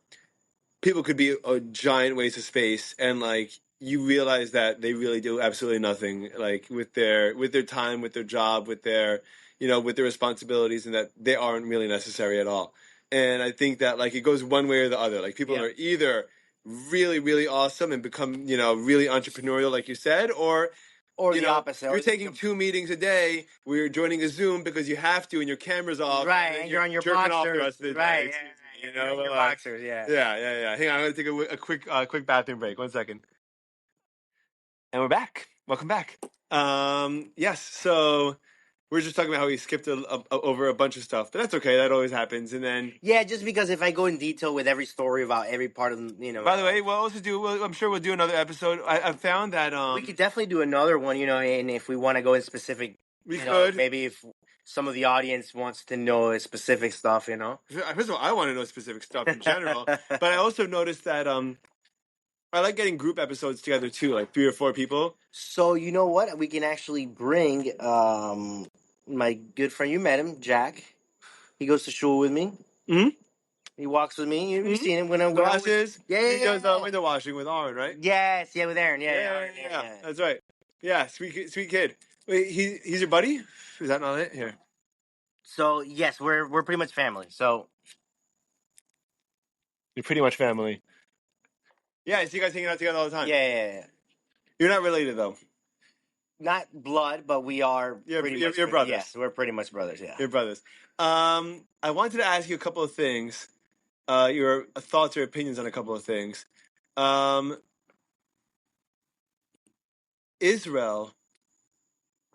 people could be a giant waste of space, and like you realize that they really do absolutely nothing, like with their time, with their job, with their with their responsibilities, and that they aren't really necessary at all. And I think that like it goes one way or the other. Like people Yeah. are either really really awesome and become really entrepreneurial, like you said, or Or the opposite. you're Or taking 2 meetings a day where you're joining a Zoom because you have to and your camera's off. right, then and you're on your jerking off the boxers. rest of the day. Right. Excuse me, You're on your like, boxers. Yeah. yeah. Hang on, I'm gonna take a quick bathroom break. 1 second. And we're back. Welcome back. Yes. So we're just talking about how we skipped over a bunch of stuff, but that's okay. That always happens. And then, Yeah, just because if I go in detail with every story about every part of by the way, we'll also do. I'm sure we'll do another episode. I found that we could definitely do another one. And if we want to go in specific, we could. maybe if some of the audience wants to know specific stuff. First of all, I want to know specific stuff in general, but I also noticed that I like getting group episodes together too, like 3 or 4 people. So you know what? We can actually bring my good friend. You met him, Jack. He goes to school with me. Mm-hmm. He walks with me. You've Mhm. seen him when I'm Glasses. Yeah. He does window washing with Aaron, right? Yes, yeah, with Aaron. Yeah. That's right. Yeah, sweet kid. Wait, he's your buddy? Is that not it? Here. So yes, we're pretty much family. So You're pretty much family. Yeah, I see you guys hanging out together all the time. yeah. You're not related though. not blood, but we are You're brothers. Yes, we're pretty much brothers. Yeah. Your brothers. I wanted to ask you a couple of things. Your thoughts or opinions on a couple of things. Israel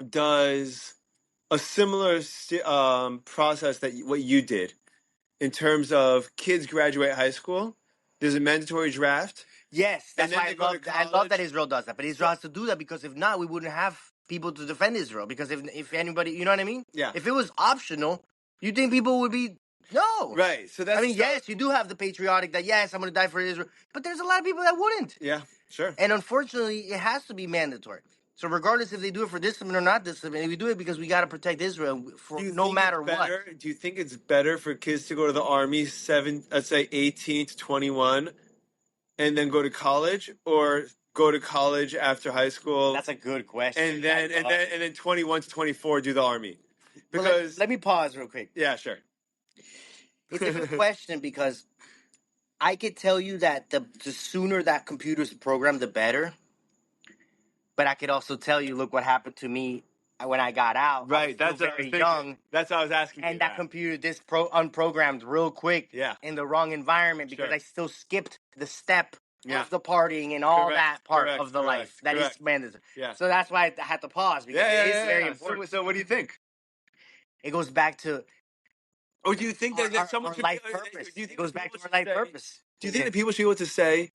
does a similar process that what you did in terms of kids graduate high school. There's a mandatory draft. Yes, that's And then why they go to I love college. that Israel does that. But Israel has to do that because if not, we wouldn't have people to defend Israel. Because if anybody, you know what I mean? Yeah. If it was optional, you think people would be no. Right. So that's. I mean, yes, you do have the patriotic that yes, I'm going to die for Israel, but there's a lot of people that wouldn't. Yeah. Sure. And unfortunately, it has to be mandatory. So regardless if they do it for discipline or not discipline, we do it because we got to protect Israel for no matter what. Do you think it's better for kids to go to the army let's say 18 to 21, and then go to college, or go to college after high school? That's a good question. And then 21 to 24 do the army. Because let me pause real quick. Yeah, sure. It's a good question because I could tell you that the sooner that computer's programmed, the better. But I could also tell you, look what happened to me when I got out. Right, that's very young. That's what I was asking. And that computer unprogrammed real quick. Yeah. In the wrong environment because Sure. I still skipped the step Yeah. of the partying and all that part Correct. of the life that is mandatory. Yeah. So that's why I had to pause because it is very important. So what do you think? It goes back to. Or do you think that someone our should life be, purpose? Do you think it goes back to our life purpose. Do you think that people should be able to say,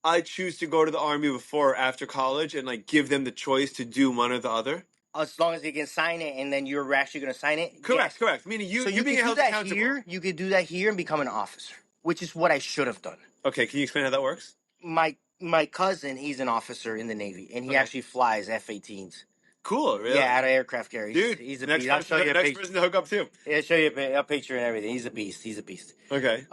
I choose to go to the army before or after college, and like give them the choice to do one or the other? As long as you can sign it, and then you're actually going to sign it. Correct. Meaning you being held accountable. Here. You could do that here and become an officer, which is what I should have done. Okay, can you explain how that works? My cousin, he's an officer in the Navy, and he actually flies F-18s. Cool, really? Yeah, out of aircraft carriers. Dude, he's a next beast. I'll show you a next picture. person to hook up too. Yeah, I'll show you a picture and everything. He's a beast. Okay.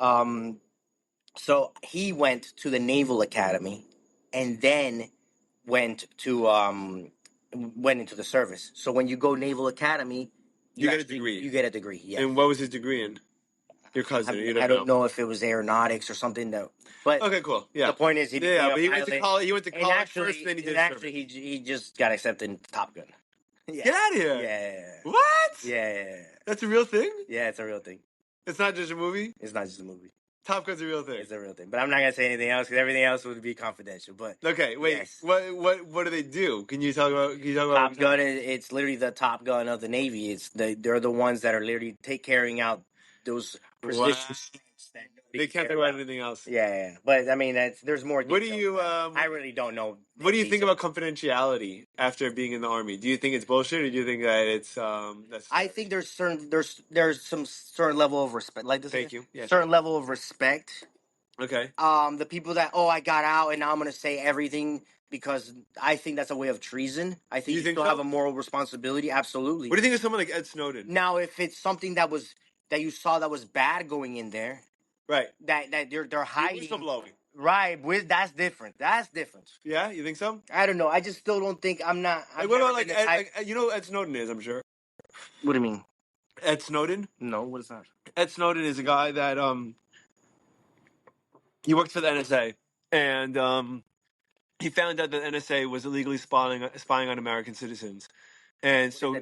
So he went to the Naval Academy, and then went into the service. So when you go Naval Academy, you get a degree. You get a degree. Yeah. And what was his degree in? Your cousin? I don't know if it was aeronautics or something though. But okay, cool. Yeah. The point is, he but he went to college. He went to college first, and then he did. Actually, he just got accepted in Top Gun. Yeah. Get out of here! Yeah. What? Yeah. That's a real thing. Yeah, it's a real thing. It's not just a movie. It's not just a movie. Top Gun's a real thing. It's a real thing. But I'm not gonna say anything else because everything else would be confidential. But okay, wait. Yes. What do they do? Can you talk about? Top Gun? It's literally the Top Gun of the Navy. They're the ones that are literally carrying out those positions. They can't talk about anything else. Yeah. But I mean, there's more. What do you? I really don't know. What do you think about confidentiality after being in the army? Do you think it's bullshit, or do you think that it's that's? I think there's some certain level of respect. Like this. Thank you. Yeah. Certain level of respect. Okay. The people that I got out and now I'm gonna say everything because I think that's a way of treason. I think you still have a moral responsibility. Absolutely. What do you think of someone like Ed Snowden? Now, if it's something that you saw that was bad going in there. Right. That they're hiding. Whistleblowing. Right. That's different. Yeah, you think so? I don't know. I just still don't think what about you know who Ed Snowden is, I'm sure. What do you mean? Ed Snowden? No, what is that? Ed Snowden is a guy that he worked for the NSA, and he found out that the NSA was illegally spying on American citizens. And so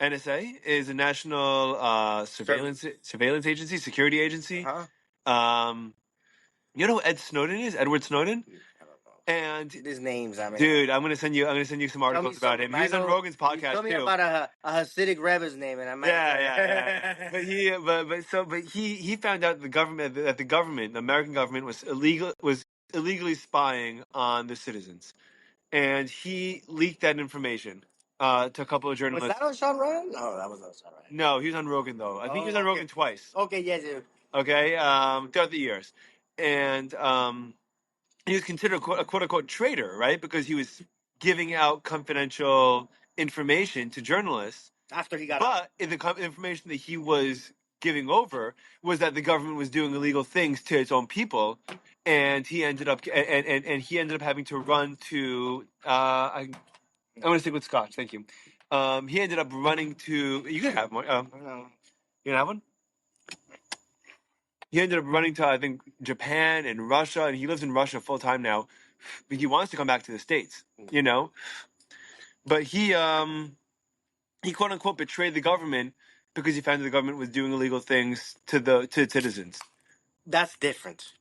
NSA is a national surveillance agency, security agency. Uh-huh. You know who Ed Snowden is? Edward Snowden? I don't know. And his names, dude, I'm gonna send you some articles about him. He's on Rogan's podcast tell me too. about a Hasidic Rebbe's name, and I might. Yeah. But he found out the American government was illegally spying on the citizens, and he leaked that information to a couple of journalists. Was that on Sean Ryan? No, that was not Sean Ryan. No, he was on Rogan though. I think he was on Rogan twice. Okay, yes. Okay, throughout the years, and he was considered a quote unquote traitor, right? Because he was giving out confidential information to journalists. After he got But the information that he was giving over was that the government was doing illegal things to its own people, and he ended up having to run to. I'm going to stick with Scotch. Thank you. He ended up running to. You can have one. You can have one. He ended up running to, I think, Japan and Russia, and he lives in Russia full time now. But he wants to come back to the States, you know? but he quote unquote betrayed the government because he found that the government was doing illegal things to citizens. That's different.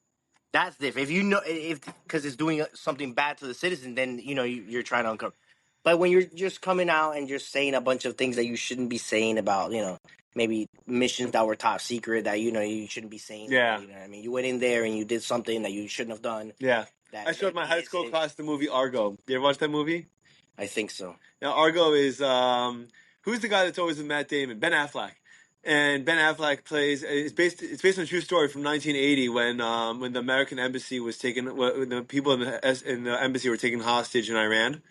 That's different. If you know, if because it's doing something bad to the citizen, then you're trying to uncover. But when you're just coming out and just saying a bunch of things that you shouldn't be saying about, maybe missions that were top secret that you shouldn't be saying. Yeah. What I mean, you went in there and you did something that you shouldn't have done. Yeah. That I showed my maybe high school it's- class the movie Argo. You ever watch that movie? I think so. Now Argo is who's the guy that's always with Matt Damon? Ben Affleck. And Ben Affleck plays. It's based on a true story from 1980 when the American embassy was taken. When the people in the embassy were taken hostage in Iran.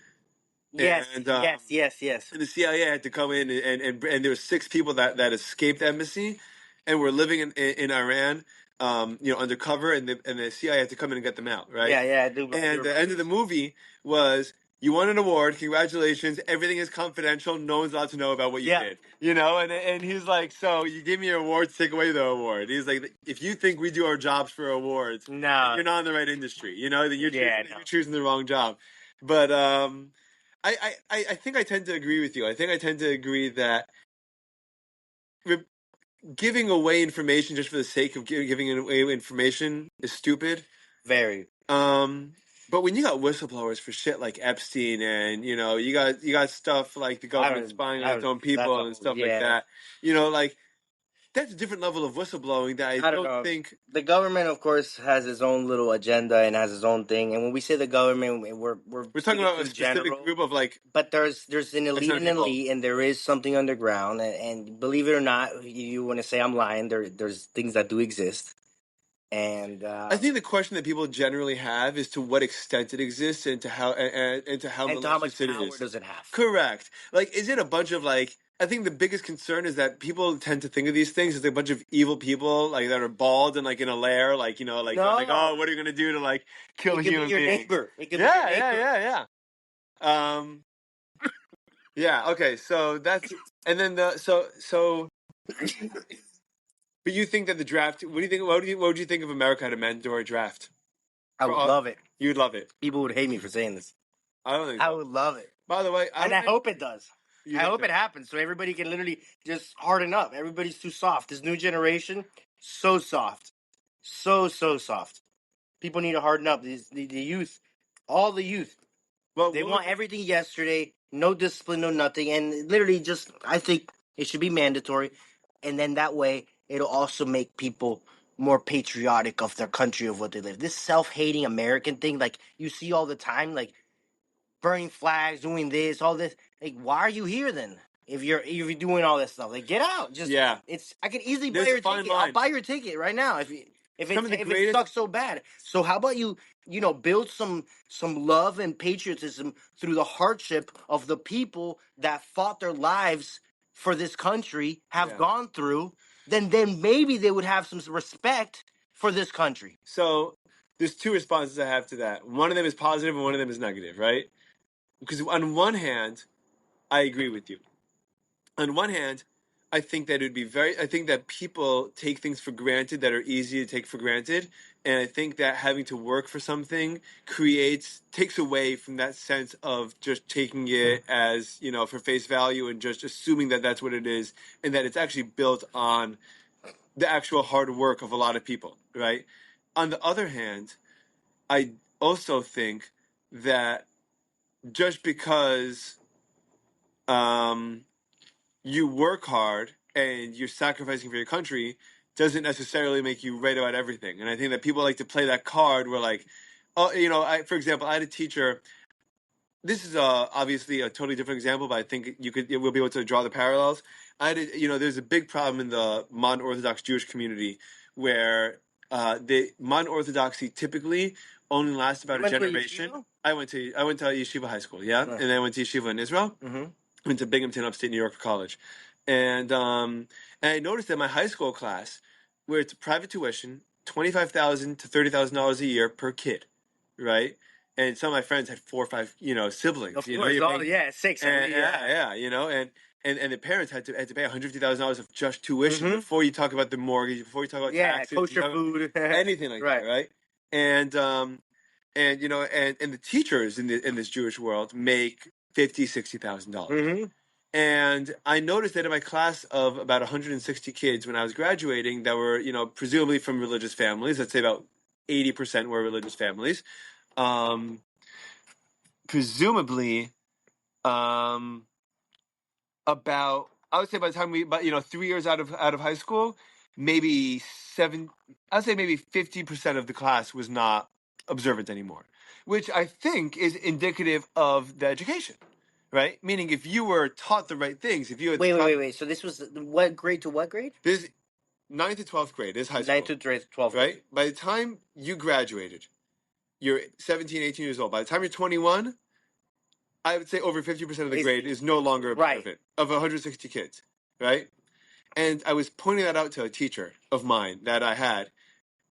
Yes, And yes. and the CIA had to come in and there were 6 people that escaped the embassy and were living in Iran, undercover, and the CIA had to come in and get them out, right? Yeah. I do. And the end of the movie was, you won an award, congratulations, everything is confidential, no one's allowed to know about what you Yeah. did, and he's like, so you gave me your award, take away the award. He's like, if you think we do our jobs for awards, No. you're not in the right industry, then you're Yeah, choosing, no. you're choosing the wrong job. But I think I tend to agree with you. I think I tend to agree that giving away information just for the sake of giving away information is stupid. Very. But when you got whistleblowers for shit like Epstein, and you got stuff like the government spying on its own people and stuff like that, like that's a different level of whistleblowing that I don't don't know. think. The government, of course, has its own little agenda and has its own thing. And when we say the government, we're Talking about a in specific general. group of like. But there's an elite X and people. elite, and there is something underground. And believe it or not, you want to say I'm lying. There's things that do exist. And I think the question that people generally have is to what extent it exists and to how much malicious it power is. does it have? Correct. Like, is it a bunch of like? I think the biggest concern is that people tend to think of these things as a bunch of evil people, like that are bald and like in a lair, like No. like oh, what are you gonna do to like kill It could human be your beings? neighbor. It could Yeah, be your neighbor. yeah. Yeah. Okay. So that's and then so. But you think that the draft? What do you think? What would you think if America had a mandatory draft? I would love it. You'd love it. People would hate me for saying this. I don't think so. I would love it. By the way, I hope it does. I hope so? it happens so everybody can literally just harden up. Everybody's too soft. This new generation, so soft. So soft. People need to harden up. The youth, all the youth. Well, They want everything yesterday, no discipline, no nothing. And literally just, I think it should be mandatory. And then that way, it'll also make people more patriotic of their country, of what they live. This self-hating American thing, like you see all the time, like burning flags, doing this, all this. Like, why are you here then? If you're doing all this stuff, like get out. Just I can easily buy your ticket. I'll buy your ticket right now if it sucks so bad. So how about you build some love and patriotism through the hardship of the people that fought their lives for this country, have gone through. Then maybe they would have some respect for this country. So there's 2 responses I have to that. One of them is positive and one of them is negative, right? Because on one hand, I agree with you. On one hand, I think that I think that people take things for granted that are easy to take for granted. And I think that having to work for something takes away from that sense of just taking it as, for face value and just assuming that that's what it is and that it's actually built on the actual hard work of a lot of people, right? On the other hand, I also think that just because you work hard and you're sacrificing for your country doesn't necessarily make you right about everything. And I think that people like to play that card where like, oh, for example, I had a teacher. This is obviously a totally different example, but I think we'll be able to draw the parallels. There's a big problem in the modern Orthodox Jewish community where the modern Orthodoxy typically only lasts about a generation. I went to yeshiva high school, and then I went to yeshiva in Israel. Mm-hmm. Went to Binghamton, upstate New York College, and I noticed that my high school class, where it's private tuition, $25,000 to $30,000 a year per kid, right? And some of my friends had 4 or 5, siblings. Of course, 6. And the parents had to pay $150,000 of just tuition before you talk about the mortgage, before you talk about taxes, kosher food, anything like that, right? And the teachers in this Jewish world make $50,000, $60,000. Mm-hmm. And I noticed that in my class of about 160 kids when I was graduating that were, presumably from religious families, let's say about 80% were religious families. Presumably, about, I would say by the time but 3 years out of high school, maybe I'd say maybe 50% of the class was not observant anymore, which I think is indicative of the education, right? Meaning, if you were taught the right things, if you had Wait. So this was what grade to what grade? this 9th to 12th grade is high school, 9th to 12th grade. right? By the time you graduated, you're 17, 18 years old. By the time you're 21, I would say over 50% of the grade is no longer observant, right, of 160 kids, right? And I was pointing that out to a teacher of mine that I had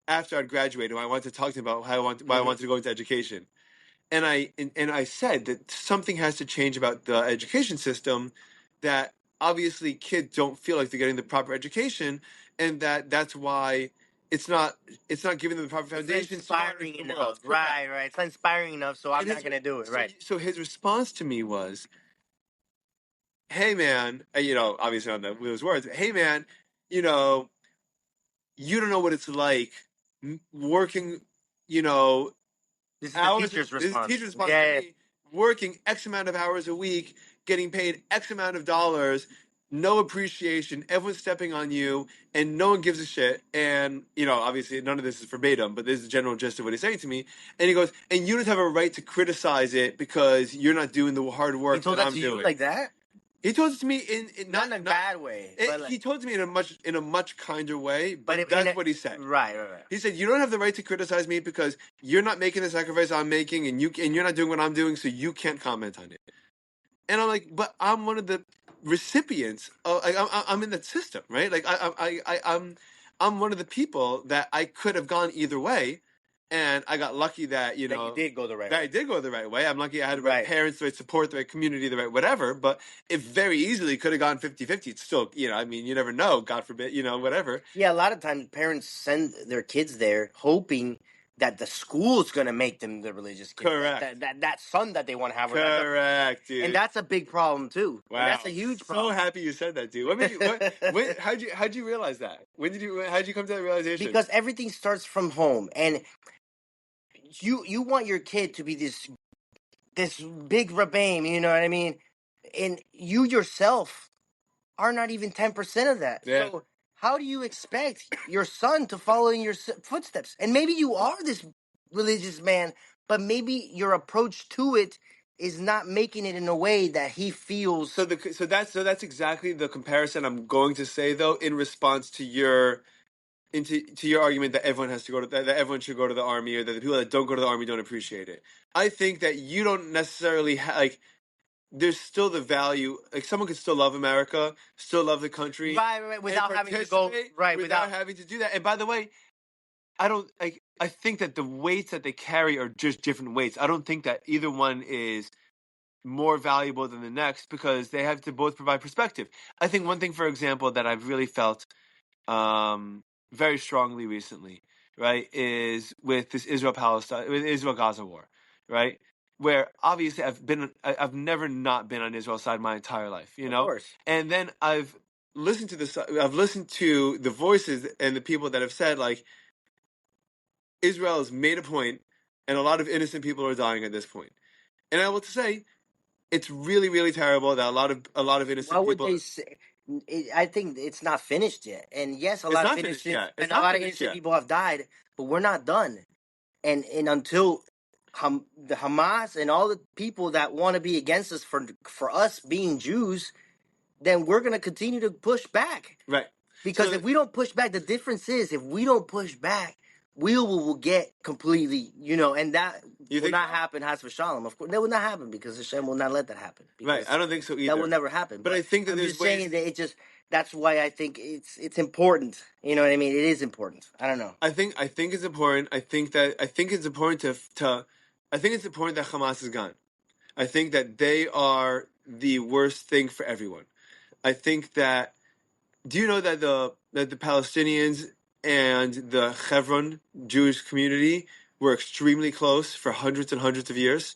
after I'd graduated, when I wanted to talk to him about why I wanted to go into education. And I said that something has to change about the education system, that obviously kids don't feel like they're getting the proper education, and that's why it's not giving them the proper foundation. It's not inspiring enough. Right. It's not inspiring enough, so I'm not going to do it. Right. So his response to me was, "Hey man," obviously on those words, "Hey man, you know, you don't know what it's like working, This is hours. the teacher's This is the response. teacher's response Yeah, to yeah. me, working X amount of hours a week, getting paid X amount of dollars, no appreciation, everyone's stepping on you, and no one gives a shit." And, obviously none of this is verbatim, but this is the general gist of what he's saying to me. And he goes, "And you don't have a right to criticize it because you're not doing the hard He work told that that I'm to doing." you like that? He told it to me in Not in a bad way, but he told it to me in a much kinder way, but in that's what he said. Right. He said, "You don't have the right to criticize me because you're not making the sacrifice I'm making, and you're not doing what I'm doing, so you can't comment on it." And I'm like, "But I'm one of the recipients. I'm in that system, right? Like I'm one of the people that I could have gone either way, and I got lucky that That you did go the right that way. I did go the right way. I'm lucky I had the right Right. parents, the right support, the right community, the right whatever. But it very easily could have gone 50-50. It's still, I mean, you never know. God forbid, whatever." Yeah, a lot of times parents send their kids there hoping that the school's gonna make them the religious kid. Correct. That son that they want to have. Correct, dude. And that's a big problem too. Wow, And that's a huge problem. So happy you said that, dude. What made you? How'd you realize that? How'd you come to that realization? Because everything starts from home, and you want your kid to be this big rabbaim, you know what I mean? And you yourself are not even 10% of that. Yeah. So how do you expect your son to follow in your footsteps? And maybe you are this religious man, but maybe your approach to it is not making it in a way that he feels. So that's exactly the comparison I'm going to say, though, in response to your argument that everyone has to go to that everyone should go to the army, or that the people that don't go to the army don't appreciate it. I think that you don't necessarily there's still the value. Like, someone could still love America, still love the country, right, without having to go without having to do that. And by the way, I think that the weights that they carry are just different weights. I don't think that either one is more valuable than the next, because they have to both provide perspective. I think one thing, for example, that I've really felt very strongly recently, right, is with this Israel-Gaza war, right? Where obviously I've never not been on Israel's side my entire life, Of course. And then I've listened to the voices and the people that have said, like, Israel has made a point, and a lot of innocent people are dying at this point. And I will say, it's really, really terrible that a lot of innocent people. What would they say? I think it's not finished yet. And yes, a lot of innocent people have died, but we're not done. And until the Hamas and all the people that want to be against us for us being Jews, then we're going to continue to push back. Right. Because if we don't push back, the difference is if we don't push back, we will get completely, and that will not happen. Has for Shalom, of course, that will not happen because Hashem will not let that happen. Right, I don't think so either. That will never happen. But I think that I'm there's just saying that that's why I think it's important. You know what I mean? It is important. I don't know. I think it's important. I think it's important I think it's important that Hamas is gone. I think that they are the worst thing for everyone. I think that. Do you know that the Palestinians and the Hebron Jewish community were extremely close for hundreds and hundreds of years?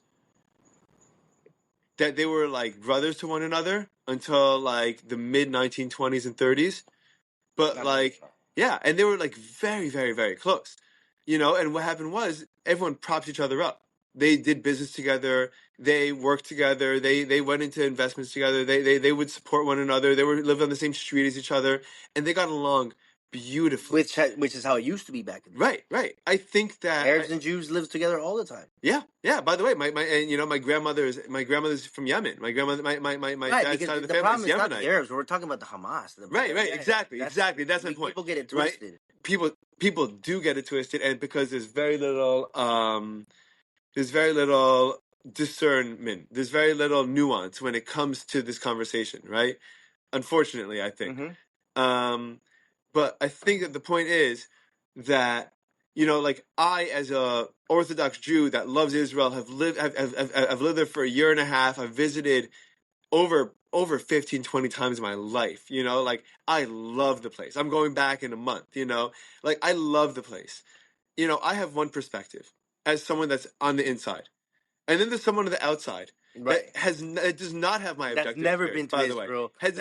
that they were like brothers to one another until like the mid 1920s and 30s. But like, yeah, and they were like very, very, very close, you know. And what happened was everyone propped each other up. They did business together. They worked together. They went into investments together. They would support one another. They were lived on the same street as each other, and they got along beautifully. Which is how it used to be back in the day. Right, right. I think that Arabs and Jews lived together all the time. yeah, yeah. By the way, my and you know my grandmother's from Yemen. My grandmother, my Right, dad's because side of the the family problem is is not Yemenite. the Arabs. We're talking about the Hamas. Right, right, Yeah, exactly, exactly. That's my point. People get it Right? twisted. People do get it twisted, and because there's very little discernment, there's very little nuance when it comes to this conversation, right? Unfortunately, I think. But I think that the point is that you know, like I, as a Orthodox Jew that loves Israel, I've lived there for a year and a half. I've visited over 15, 20 times in my life. You know, like I love the place. I'm going back in a month. You know, like I love the place. You know, I have one perspective as someone that's on the inside, and then there's someone on the outside Right. that does not have my That's objective never experience, been to by the way. Israel. Has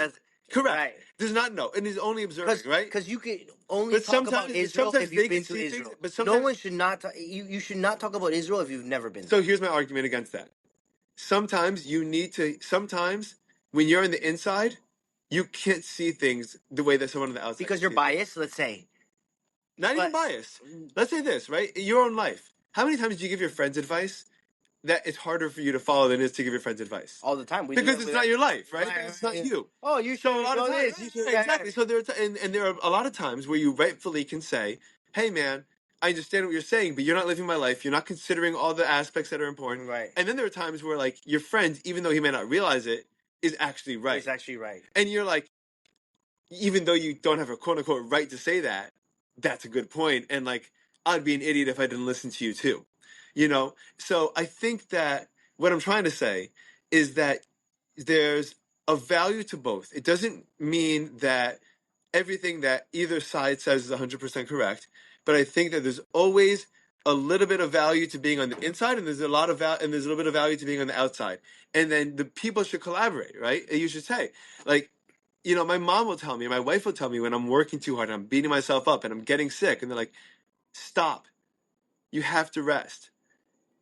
correct. Right. Does not know and is only observing, right? Because you can only But talk about sometimes, Israel if they you've can been to see things. Israel. But No sometimes, one should not. You should not talk about Israel if you've never been so there. here's my argument against that. Sometimes you need to. Sometimes when you're on the inside, you can't see things the way that someone on the outside. Because can you're see things. biased, let's say. Not even biased. Let's say this, right? In your own life, how many times do you give your friends advice that it's harder for you to follow than it is to give your friends advice? All the time. Because it's not your life, right? Right, Because it's not right. you. Oh, you should So a lot of go times, this. You should, exactly. So and there are a lot of times where you rightfully can say, "Hey, man, I understand what you're saying, but you're not living my life. You're not considering all the aspects that are important." Right. And then there are times where, like, your friend, even though he may not realize it, is actually right. It's actually right. And you're like, even though you don't have a quote unquote right to say that, that's a good point. And like, I'd be an idiot if I didn't listen to you too. You know? So I think that what I'm trying to say is that there's a value to both. It doesn't mean that everything that either side says is 100% correct, but I think that there's always a little bit of value to being on the inside, and there's a lot of and there's a little bit of value to being on the outside. And then the people should collaborate, right? And you should say, like, you know, my mom will tell me, my wife will tell me when I'm working too hard and I'm beating myself up and I'm getting sick, and they're like, "Stop! You have to rest."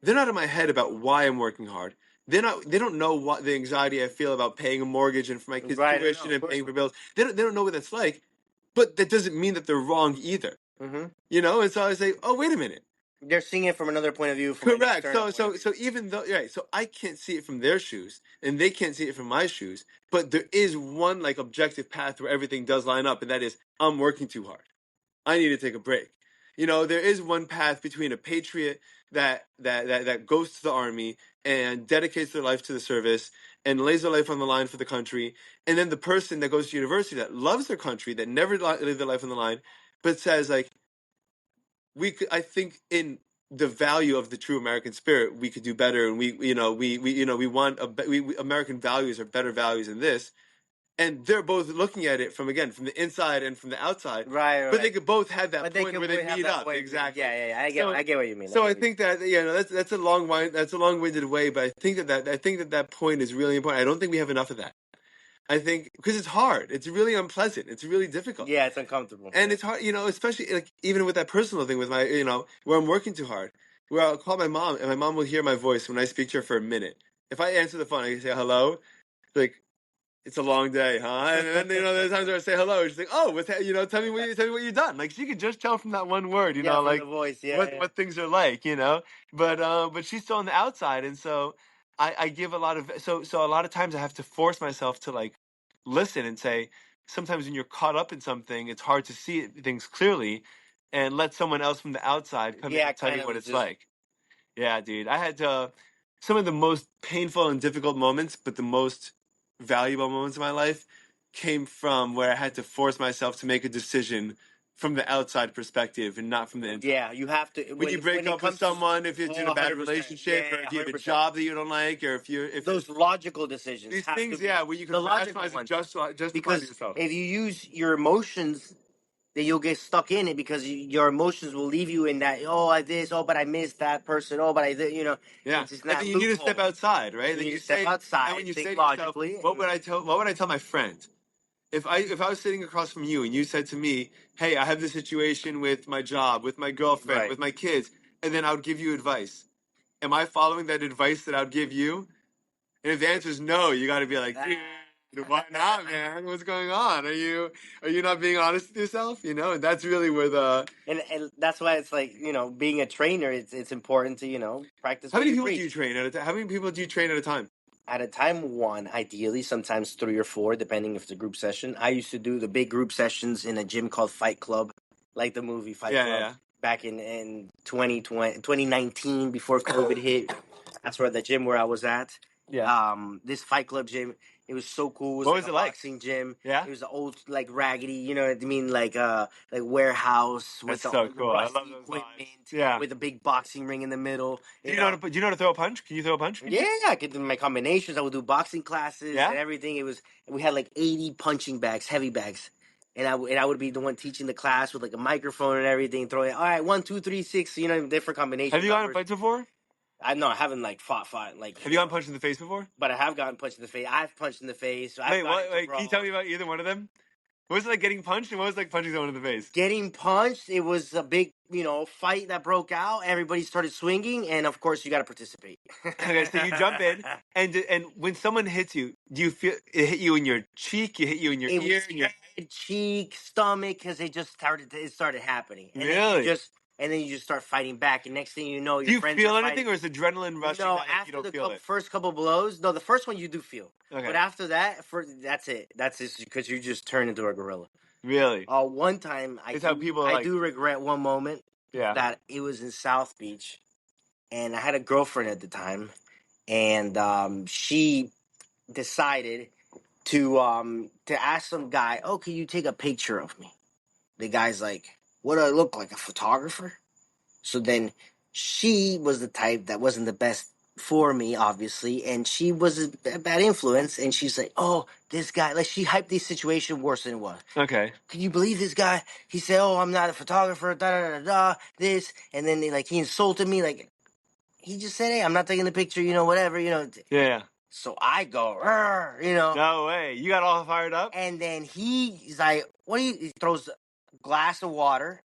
They're not in my head about why I'm working hard. They don't know what the anxiety I feel about paying a mortgage and for my kids' tuition and paying for bills. They don't know what that's like. But that doesn't mean that they're wrong either. You know, and so I say, oh, wait a minute. They're seeing it from another point of view. From Correct. So even though so I can't see it from their shoes and they can't see it from my shoes, but there is one like objective path where everything does line up, and that is I'm working too hard. I need to take a break. You know, there is one path between a patriot that goes to the army and dedicates their life to the service and lays their life on the line for the country, and then the person that goes to university that loves their country, that never lived their life on the line, but says like, I think in the value of the true American spirit, we could do better, and we want American values are better values than this. And they're both looking at it from the inside and from the outside, right. But they could both have that point where they meet up. Point. Exactly. Yeah. I get what you mean. So I think that that's a long-winded way, but I think that point is really important. I don't think we have enough of that. I think because it's hard, it's really unpleasant, it's really difficult. Yeah, it's uncomfortable, and it's hard, especially like even with that personal thing with my, where I'm working too hard, where I'll call my mom and my mom will hear my voice when I speak to her for a minute. If I answer the phone, I can say hello, like, it's a long day, huh? And then there's times where I say hello. She's like, "Oh, tell me what you've done." Like she could just tell from that one word, like the voice, what things are like, But she's still on the outside, and so I give a lot of so a lot of times I have to force myself to like listen and say. Sometimes when you're caught up in something, it's hard to see things clearly, and let someone else from the outside come in and tell you what it's like. Yeah, dude. I had some of the most painful and difficult moments, but the most valuable moments of my life came from where I had to force myself to make a decision from the outside perspective and not from the inside. Yeah, you have to. When you break up with someone, if you're in a bad relationship, or if you have a job that you don't like, or if those logical decisions, these things, where you can the logical rationalize ones, and justify because yourself. if you use your emotions, then you'll get stuck in it because your emotions will leave you in that. Oh, I this. Oh, but I missed that person. Oh, but I did. Yeah, It's just and that then you need to step loophole. outside, right? You Then need you to step say, and when outside, you say think to yourself, logically. what would I tell my friend? If I was sitting across from you and you said to me, "Hey, I have this situation with my job, with my girlfriend, Right. with my kids," and then I would give you advice, am I following that advice that I would give you? And if the answer is no, you got to be like, dude, why not, man? What's going on? Are you not being honest with yourself? And that's really where the. And that's why it's like being a trainer. It's important to practice How what many you people do preach. you train at a time? How many people do you train at a time? At a time, one, ideally, sometimes three or four, depending if it's a group session. I used to do the big group sessions in a gym called Fight Club, like the movie Fight Yeah, Club, yeah, back in 2019 before COVID hit. That's where the gym where I was at. yeah. This Fight Club gym, it was so cool. It was What like was a it like? boxing gym. Yeah, It was an old, like raggedy, you know what I mean, like warehouse with that's the so cool. I love rusty those vibes. equipment, Yeah. with a big boxing ring in the middle. Do you know how to? Do you know how to throw a punch? Can you throw a punch? Yeah, I could do my combinations. I would do boxing classes Yeah. and everything. We had like 80 punching bags, heavy bags, and I would be the one teaching the class with like a microphone and everything, throwing all right, 1, 2, 3, 6, different Have combination you gone in numbers. fights before? I haven't like fought like Have you gotten punched in the face before? but I have gotten punched in the face. I've punched in the face. I've Wait, gotten what? into Wait, can you tell brawls. me about either one of them? What was it like getting punched, and what was it like punching someone in the face? Getting punched, it was a big, fight that broke out. Everybody started swinging, and of course, you got to participate. Okay, so you jump in, and when someone hits you, do you feel it hit you in your cheek? It hit you in your It ear? was in your head, cheek, stomach, because it started happening, and Really? then you just start fighting back, and next thing you know, Do your you friends feel are anything, fighting. or is adrenaline rushing No, that like you after don't the feel it? first couple blows, no, the first one you do feel, Okay, but after that, that's it. That's it because you just turn into a gorilla. really? One time It's how people I like. do regret one moment Yeah. that it was in South Beach, and I had a girlfriend at the time, and she decided to ask some guy, "Oh, can you take a picture of me?" The guy's like, "What do I look like, a photographer?" So then she was the type that wasn't the best for me, obviously, and she was a bad influence. And she's like, "Oh, this guy," like she hyped the situation worse than it was. Okay. Can you believe this guy? He said, "Oh, I'm not a photographer." Da da da da. This, and then he insulted me. Like he just said, "Hey, I'm not taking the picture." Whatever. Yeah. So I go, "Rrr," No way. You got all fired up? and then he's like, "What?" He throws a glass of water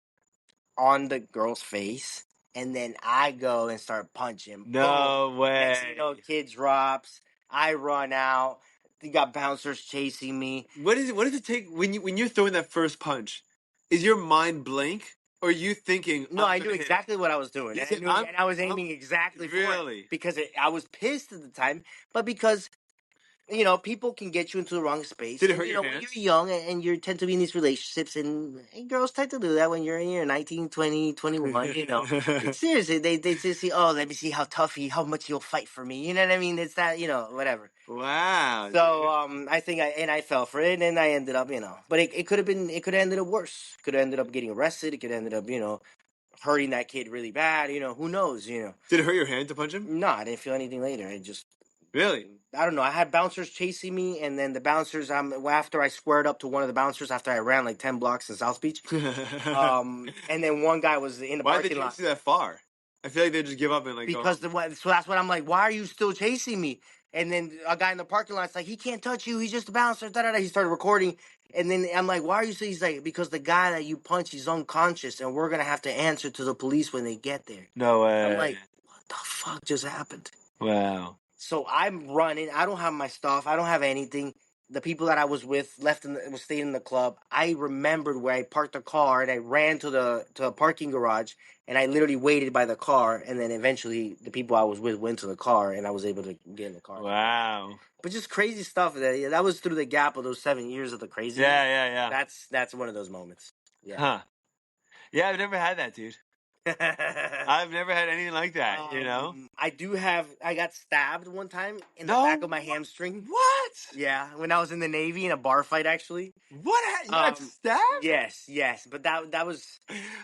on the girl's face, and then I go and start punching. No Boom. way. Next thing you know, kid drops. I run out. You got bouncers chasing me. What does it take when you're throwing that first punch? Is your mind blank, or are you thinking No, I'm I gonna knew hit it? exactly what I was doing, You and said I was I'm aiming exactly for it really. because I was pissed at the time, but because people can get you into the wrong space. Did it And, hurt your when hands? you're young and you tend to be in these relationships, and girls tend to do that when you're in your 19, 20, 21, It's seriously, they just see, oh, let me see how much he'll fight for me. You know what I mean? It's that, whatever. Wow. So, I think I fell for it, and I ended up, but it could have ended up worse. Could have ended up getting arrested. It could have ended up, hurting that kid really bad. Who knows, Did it hurt your hand to punch him? No, I didn't feel anything later. It just, Really? I don't know. I had bouncers chasing me, and then the bouncers. After I squared up to one of the bouncers after I ran like 10 blocks in South Beach. And then one guy was in the Why did they parking lot chase you that far? I feel like they just give up and like go because home. so that's what I'm like. Why are you still chasing me? And then a guy in the parking lot's like, he can't touch you. He's just a bouncer. Da da da. He started recording, and then I'm like, why are you? He's like, because the guy that you punched, he's unconscious, and we're gonna have to answer to the police when they get there. No way. I'm like, what the fuck just happened? Wow. So I'm running. I don't have my stuff. I don't have anything. The people that I was with was staying in the club. I remembered where I parked the car, and I ran to a parking garage, and I literally waited by the car, and then eventually the people I was with went to the car, and I was able to get in the car. Wow. But just crazy stuff. That was through the gap of those 7 years of the crazy. Yeah. That's one of those moments. Yeah. Huh. Yeah, I've never had that, dude. I've never had anything like that, I got stabbed one time in the No. back of my hamstring. What? Yeah, when I was in the Navy in a bar fight, actually. What? You got stabbed? Yes, but that was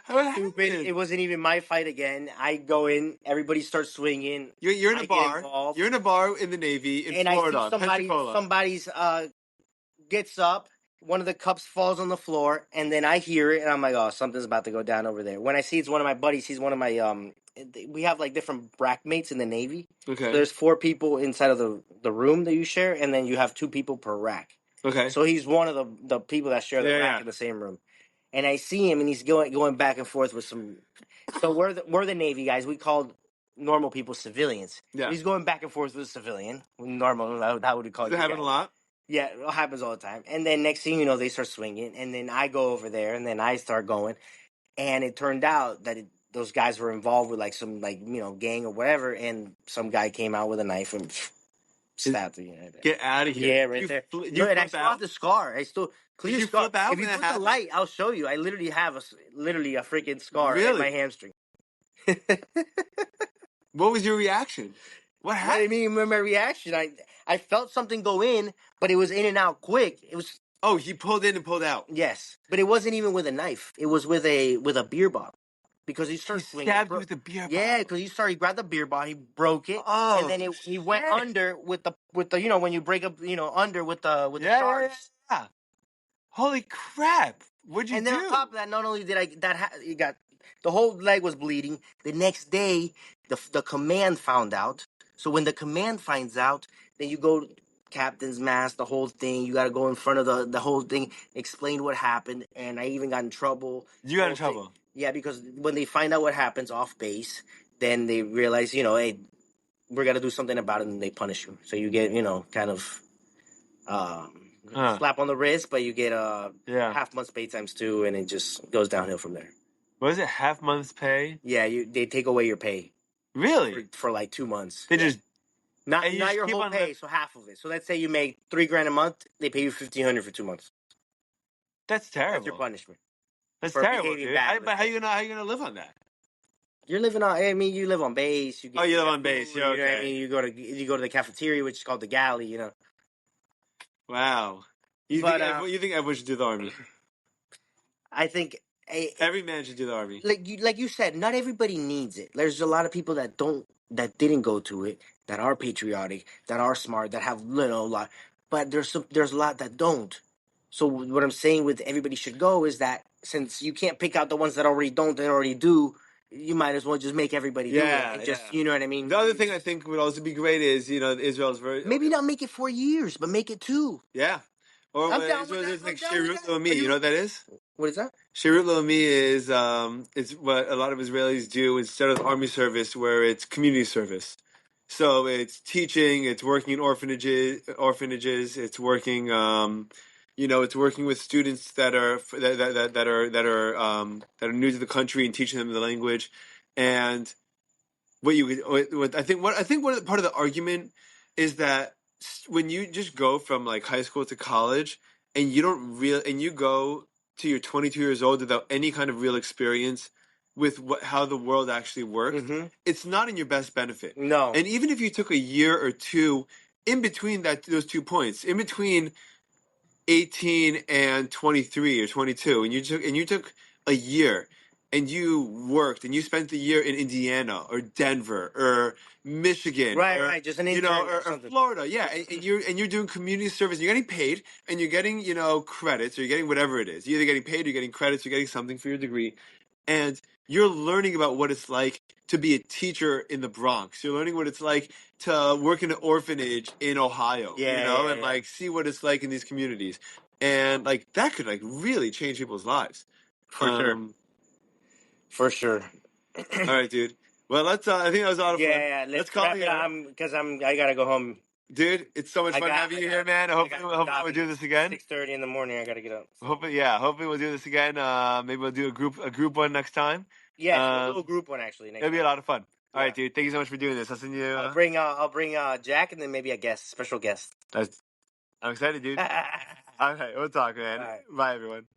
What stupid. happened? It wasn't even my fight again. I go in, everybody starts swinging. You're in I a get bar. involved. You're in a bar in the Navy in And Florida, I see Pensacola. somebody's gets up one of the cups falls on the floor, and then I hear it, and I'm like, oh, something's about to go down over there. When I see it's one of my buddies, he's one of my we have like different brack mates in the Navy. Okay. So there's 4 people inside of the room that you share, and then you have 2 people per rack. Okay. So he's one of the people that share the rack in the same room. And I see him, and he's going back and forth with some. So we're the Navy guys. We called normal people civilians. Yeah. So he's going back and forth with a civilian. Normal, how would you call it? Does it happen a lot? Yeah, it happens all the time. And then next thing you know, they start swinging, and then I go over there, and then I start going, and it turned out that those guys were involved with like some gang or whatever, and some guy came out with a knife and stabbed me. Get out of here! Yeah, right there. And I still have the scar. I still clear Did you scar. flip out If you when put that the happened? light, I'll show you. I literally have a freaking scar Really? in my hamstring. What was your reaction? What happened? I mean, my reaction. I felt something go in, but it was in and out quick. It was. Oh, he pulled in and pulled out. Yes, but it wasn't even with a knife. It was with a beer bottle, because he started swinging. Stabbed you with a beer bottle. Yeah, because he grabbed the beer bottle, he broke it, Oh, and then he went under with the when you break up under with the shards. Yeah. Holy crap! What'd you do? And then on top of that, not only did you got the whole leg was bleeding. The next day, the command found out. So when the command finds out, then you go captain's mask, the whole thing. You got to go in front of the whole thing, explain what happened, and I even got in trouble. You got in trouble? Yeah, because when they find out what happens off base, then they realize, hey, we're gonna do something about it, and they punish you. So you get, kind of slap on the wrist, but you get half month's pay times 2, and it just goes downhill from there. What is it? Half month's pay? Yeah, they take away your pay. Really? For like 2 months. They just not your whole pay, so half of it. So let's say you make $3,000 a month, they pay you $1,500 for 2 months. That's terrible. That's your punishment. That's terrible, dude. But how you gonna live on that? You're living on. I mean, you live on base. You live on base. Food, okay. You know what I mean? You go to the cafeteria, which is called the galley. Wow. You think everyone should do the Army? I think every man should do the Army. Like you said, not everybody needs it. There's a lot of people that didn't go to it, that are patriotic, that are smart, that have a lot. But there's a lot that don't. So what I'm saying with everybody should go is that since you can't pick out the ones that already don't and already do, you might as well just make everybody do it. And just you know what I mean. The other thing I think would also be great is Israel's very maybe not make it 4 years, but make it 2. Yeah. Or there's like Shirut Le'Mi. You know what that is? What is that? Shirut Le'Mi is it's what a lot of Israelis do instead of army service, where it's community service. So it's teaching, it's working in orphanages, it's working it's working with students that are new to the country and teaching them the language. And I think part of the argument is that when you just go from like high school to college and you go to you're 22 years old without any kind of real experience with how the world actually works, it's not in your best benefit. No. And even if you took a year or 2 in between those 2 points, in between 18 and 23 or 22, and you took a year and you worked and you spent the year in Indiana or Denver or Michigan, right, just an intern or Florida, and you're doing community service. You're getting paid and you're getting credits, or you're getting whatever it is. You're either getting paid, or you're getting credits, you're getting something for your degree, and you're learning about what it's like to be a teacher in the Bronx. You're learning what it's like to work in an orphanage in Ohio, and like see what it's like in these communities, and like that could like really change people's lives. For sure. All right, dude. Well, let's. I think that was a lot of fun. Yeah. Let's call it. Because I gotta go home. Dude, it's so much fun having you here, man. Hopefully we'll do this again. 6:30 in the morning. I gotta get up. So. Hopefully we'll do this again. Maybe we'll do a group one next time. Yeah, we'll do a group one actually. It'll be a lot of fun. All right, dude. Thank you so much for doing this. I'll send you. I'll bring Jack, and then maybe a special guest. I'm excited, dude. All right, we'll talk, man. Bye, everyone.